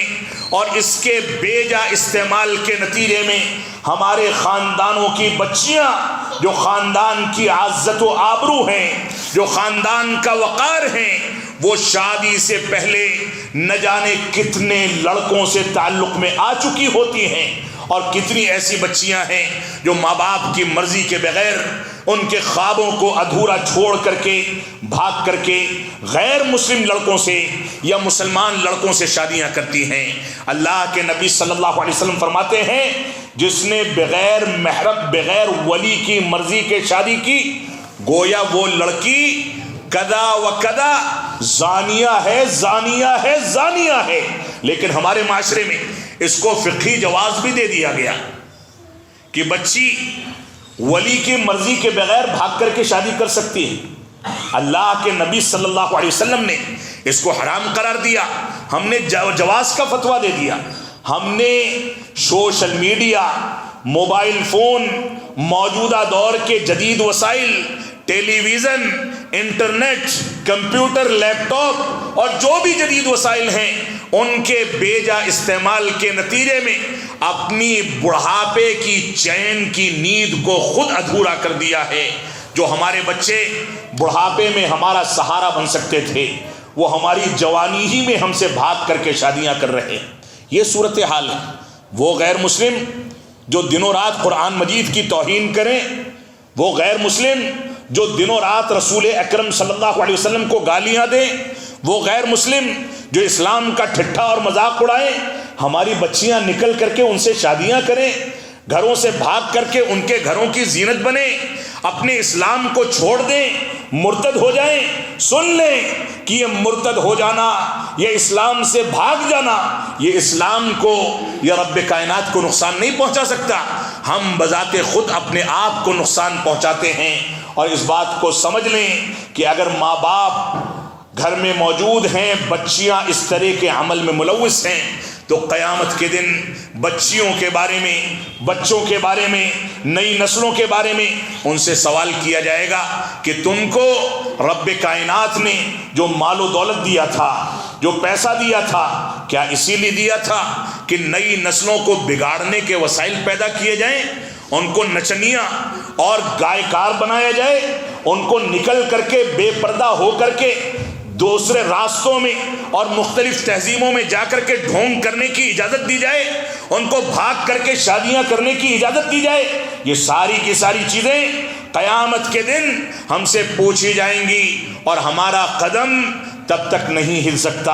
اور اس کے بے جا استعمال کے نتیجے میں ہمارے خاندانوں کی بچیاں، جو خاندان کی عزت و آبرو ہیں، جو خاندان کا وقار ہیں، وہ شادی سے پہلے نہ جانے کتنے لڑکوں سے تعلق میں آ چکی ہوتی ہیں، اور کتنی ایسی بچیاں ہیں جو ماں باپ کی مرضی کے بغیر ان کے خوابوں کو ادھورا چھوڑ کر کے بھاگ کر کے غیر مسلم لڑکوں سے یا مسلمان لڑکوں سے شادیاں کرتی ہیں۔ اللہ کے نبی صلی اللہ علیہ وسلم فرماتے ہیں، جس نے بغیر محرم، بغیر ولی کی مرضی کے شادی کی، گویا وہ لڑکی کدا و کدا زانیہ ہے، زانیہ ہے، زانیہ ہے۔ لیکن ہمارے معاشرے میں اس کو فقہی جواز بھی دے دیا گیا کہ بچی ولی کی مرضی کے بغیر بھاگ کر کے شادی کر سکتی ہے۔ اللہ کے نبی صلی اللہ علیہ وسلم نے اس کو حرام قرار دیا، ہم نے جواز کا فتویٰ دے دیا۔ ہم نے سوشل میڈیا، موبائل فون، موجودہ دور کے جدید وسائل، ٹیلی ویژن، انٹرنیٹ، کمپیوٹر، لیپ ٹاپ اور جو بھی جدید وسائل ہیں، ان کے بیجا استعمال کے نتیجے میں اپنی بڑھاپے کی چین کی نیند کو خود ادھورا کر دیا ہے۔ جو ہمارے بچے بڑھاپے میں ہمارا سہارا بن سکتے تھے، وہ ہماری جوانی ہی میں ہم سے بھاگ کر کے شادیاں کر رہے ہیں۔ یہ صورتحال ہے۔ وہ غیر مسلم جو دنوں رات قرآن مجید کی توہین کریں، وہ غیر مسلم جو دنوں رات رسول اکرم صلی اللہ علیہ وسلم کو گالیاں دیں، وہ غیر مسلم جو اسلام کا ٹھٹھا اور مذاق اڑائیں، ہماری بچیاں نکل کر کے ان سے شادیاں کریں، گھروں سے بھاگ کر کے ان کے گھروں کی زینت بنے، اپنے اسلام کو چھوڑ دیں، مرتد ہو جائیں۔ سن لیں کہ یہ مرتد ہو جانا، یہ اسلام سے بھاگ جانا، یہ اسلام کو یا رب کائنات کو نقصان نہیں پہنچا سکتا، ہم بذات خود اپنے آپ کو نقصان پہنچاتے ہیں۔ اور اس بات کو سمجھ لیں کہ اگر ماں باپ گھر میں موجود ہیں، بچیاں اس طرح کے عمل میں ملوث ہیں، تو قیامت کے دن بچیوں کے بارے میں، بچوں کے بارے میں، نئی نسلوں کے بارے میں ان سے سوال کیا جائے گا کہ تم کو رب کائنات نے جو مال و دولت دیا تھا، جو پیسہ دیا تھا، کیا اسی لیے دیا تھا کہ نئی نسلوں کو بگاڑنے کے وسائل پیدا کیے جائیں، ان کو نچنیاں اور گائیکار بنایا جائے، ان کو نکل کر کے بے پردہ ہو کر کے دوسرے راستوں میں اور مختلف تہذیبوں میں جا کر کے ڈھونگ کرنے کی اجازت دی جائے، ان کو بھاگ کر کے شادیاں کرنے کی اجازت دی جائے؟ یہ ساری کی ساری چیزیں قیامت کے دن ہم سے پوچھی جائیں گی، اور ہمارا قدم تب تک نہیں ہل سکتا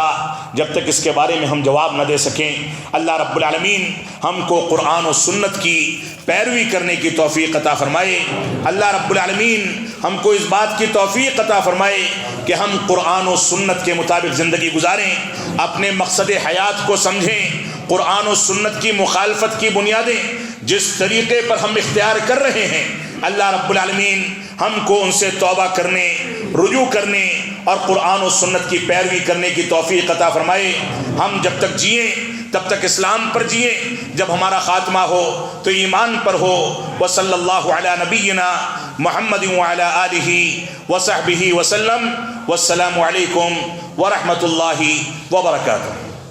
جب تک اس کے بارے میں ہم جواب نہ دے سکیں۔ اللہ رب العالمین ہم کو قرآن و سنت کی پیروی کرنے کی توفیق عطا فرمائے۔ اللہ رب العالمین ہم کو اس بات کی توفیق عطا فرمائے کہ ہم قرآن و سنت کے مطابق زندگی گزاریں، اپنے مقصد حیات کو سمجھیں، قرآن و سنت کی مخالفت کی بنیادیں جس طریقے پر ہم اختیار کر رہے ہیں، اللہ رب العالمین ہم کو ان سے توبہ کرنے، رجوع کرنے اور قرآن و سنت کی پیروی کرنے کی توفیق عطا فرمائے۔ ہم جب تک جئیں تب تک اسلام پر جئیں، جب ہمارا خاتمہ ہو تو ایمان پر ہو۔ وصلی اللہ علی نبینا محمد وعلی آلہ وصحبہ وسلم، والسلام علیکم ورحمۃ اللہ وبرکاتہ۔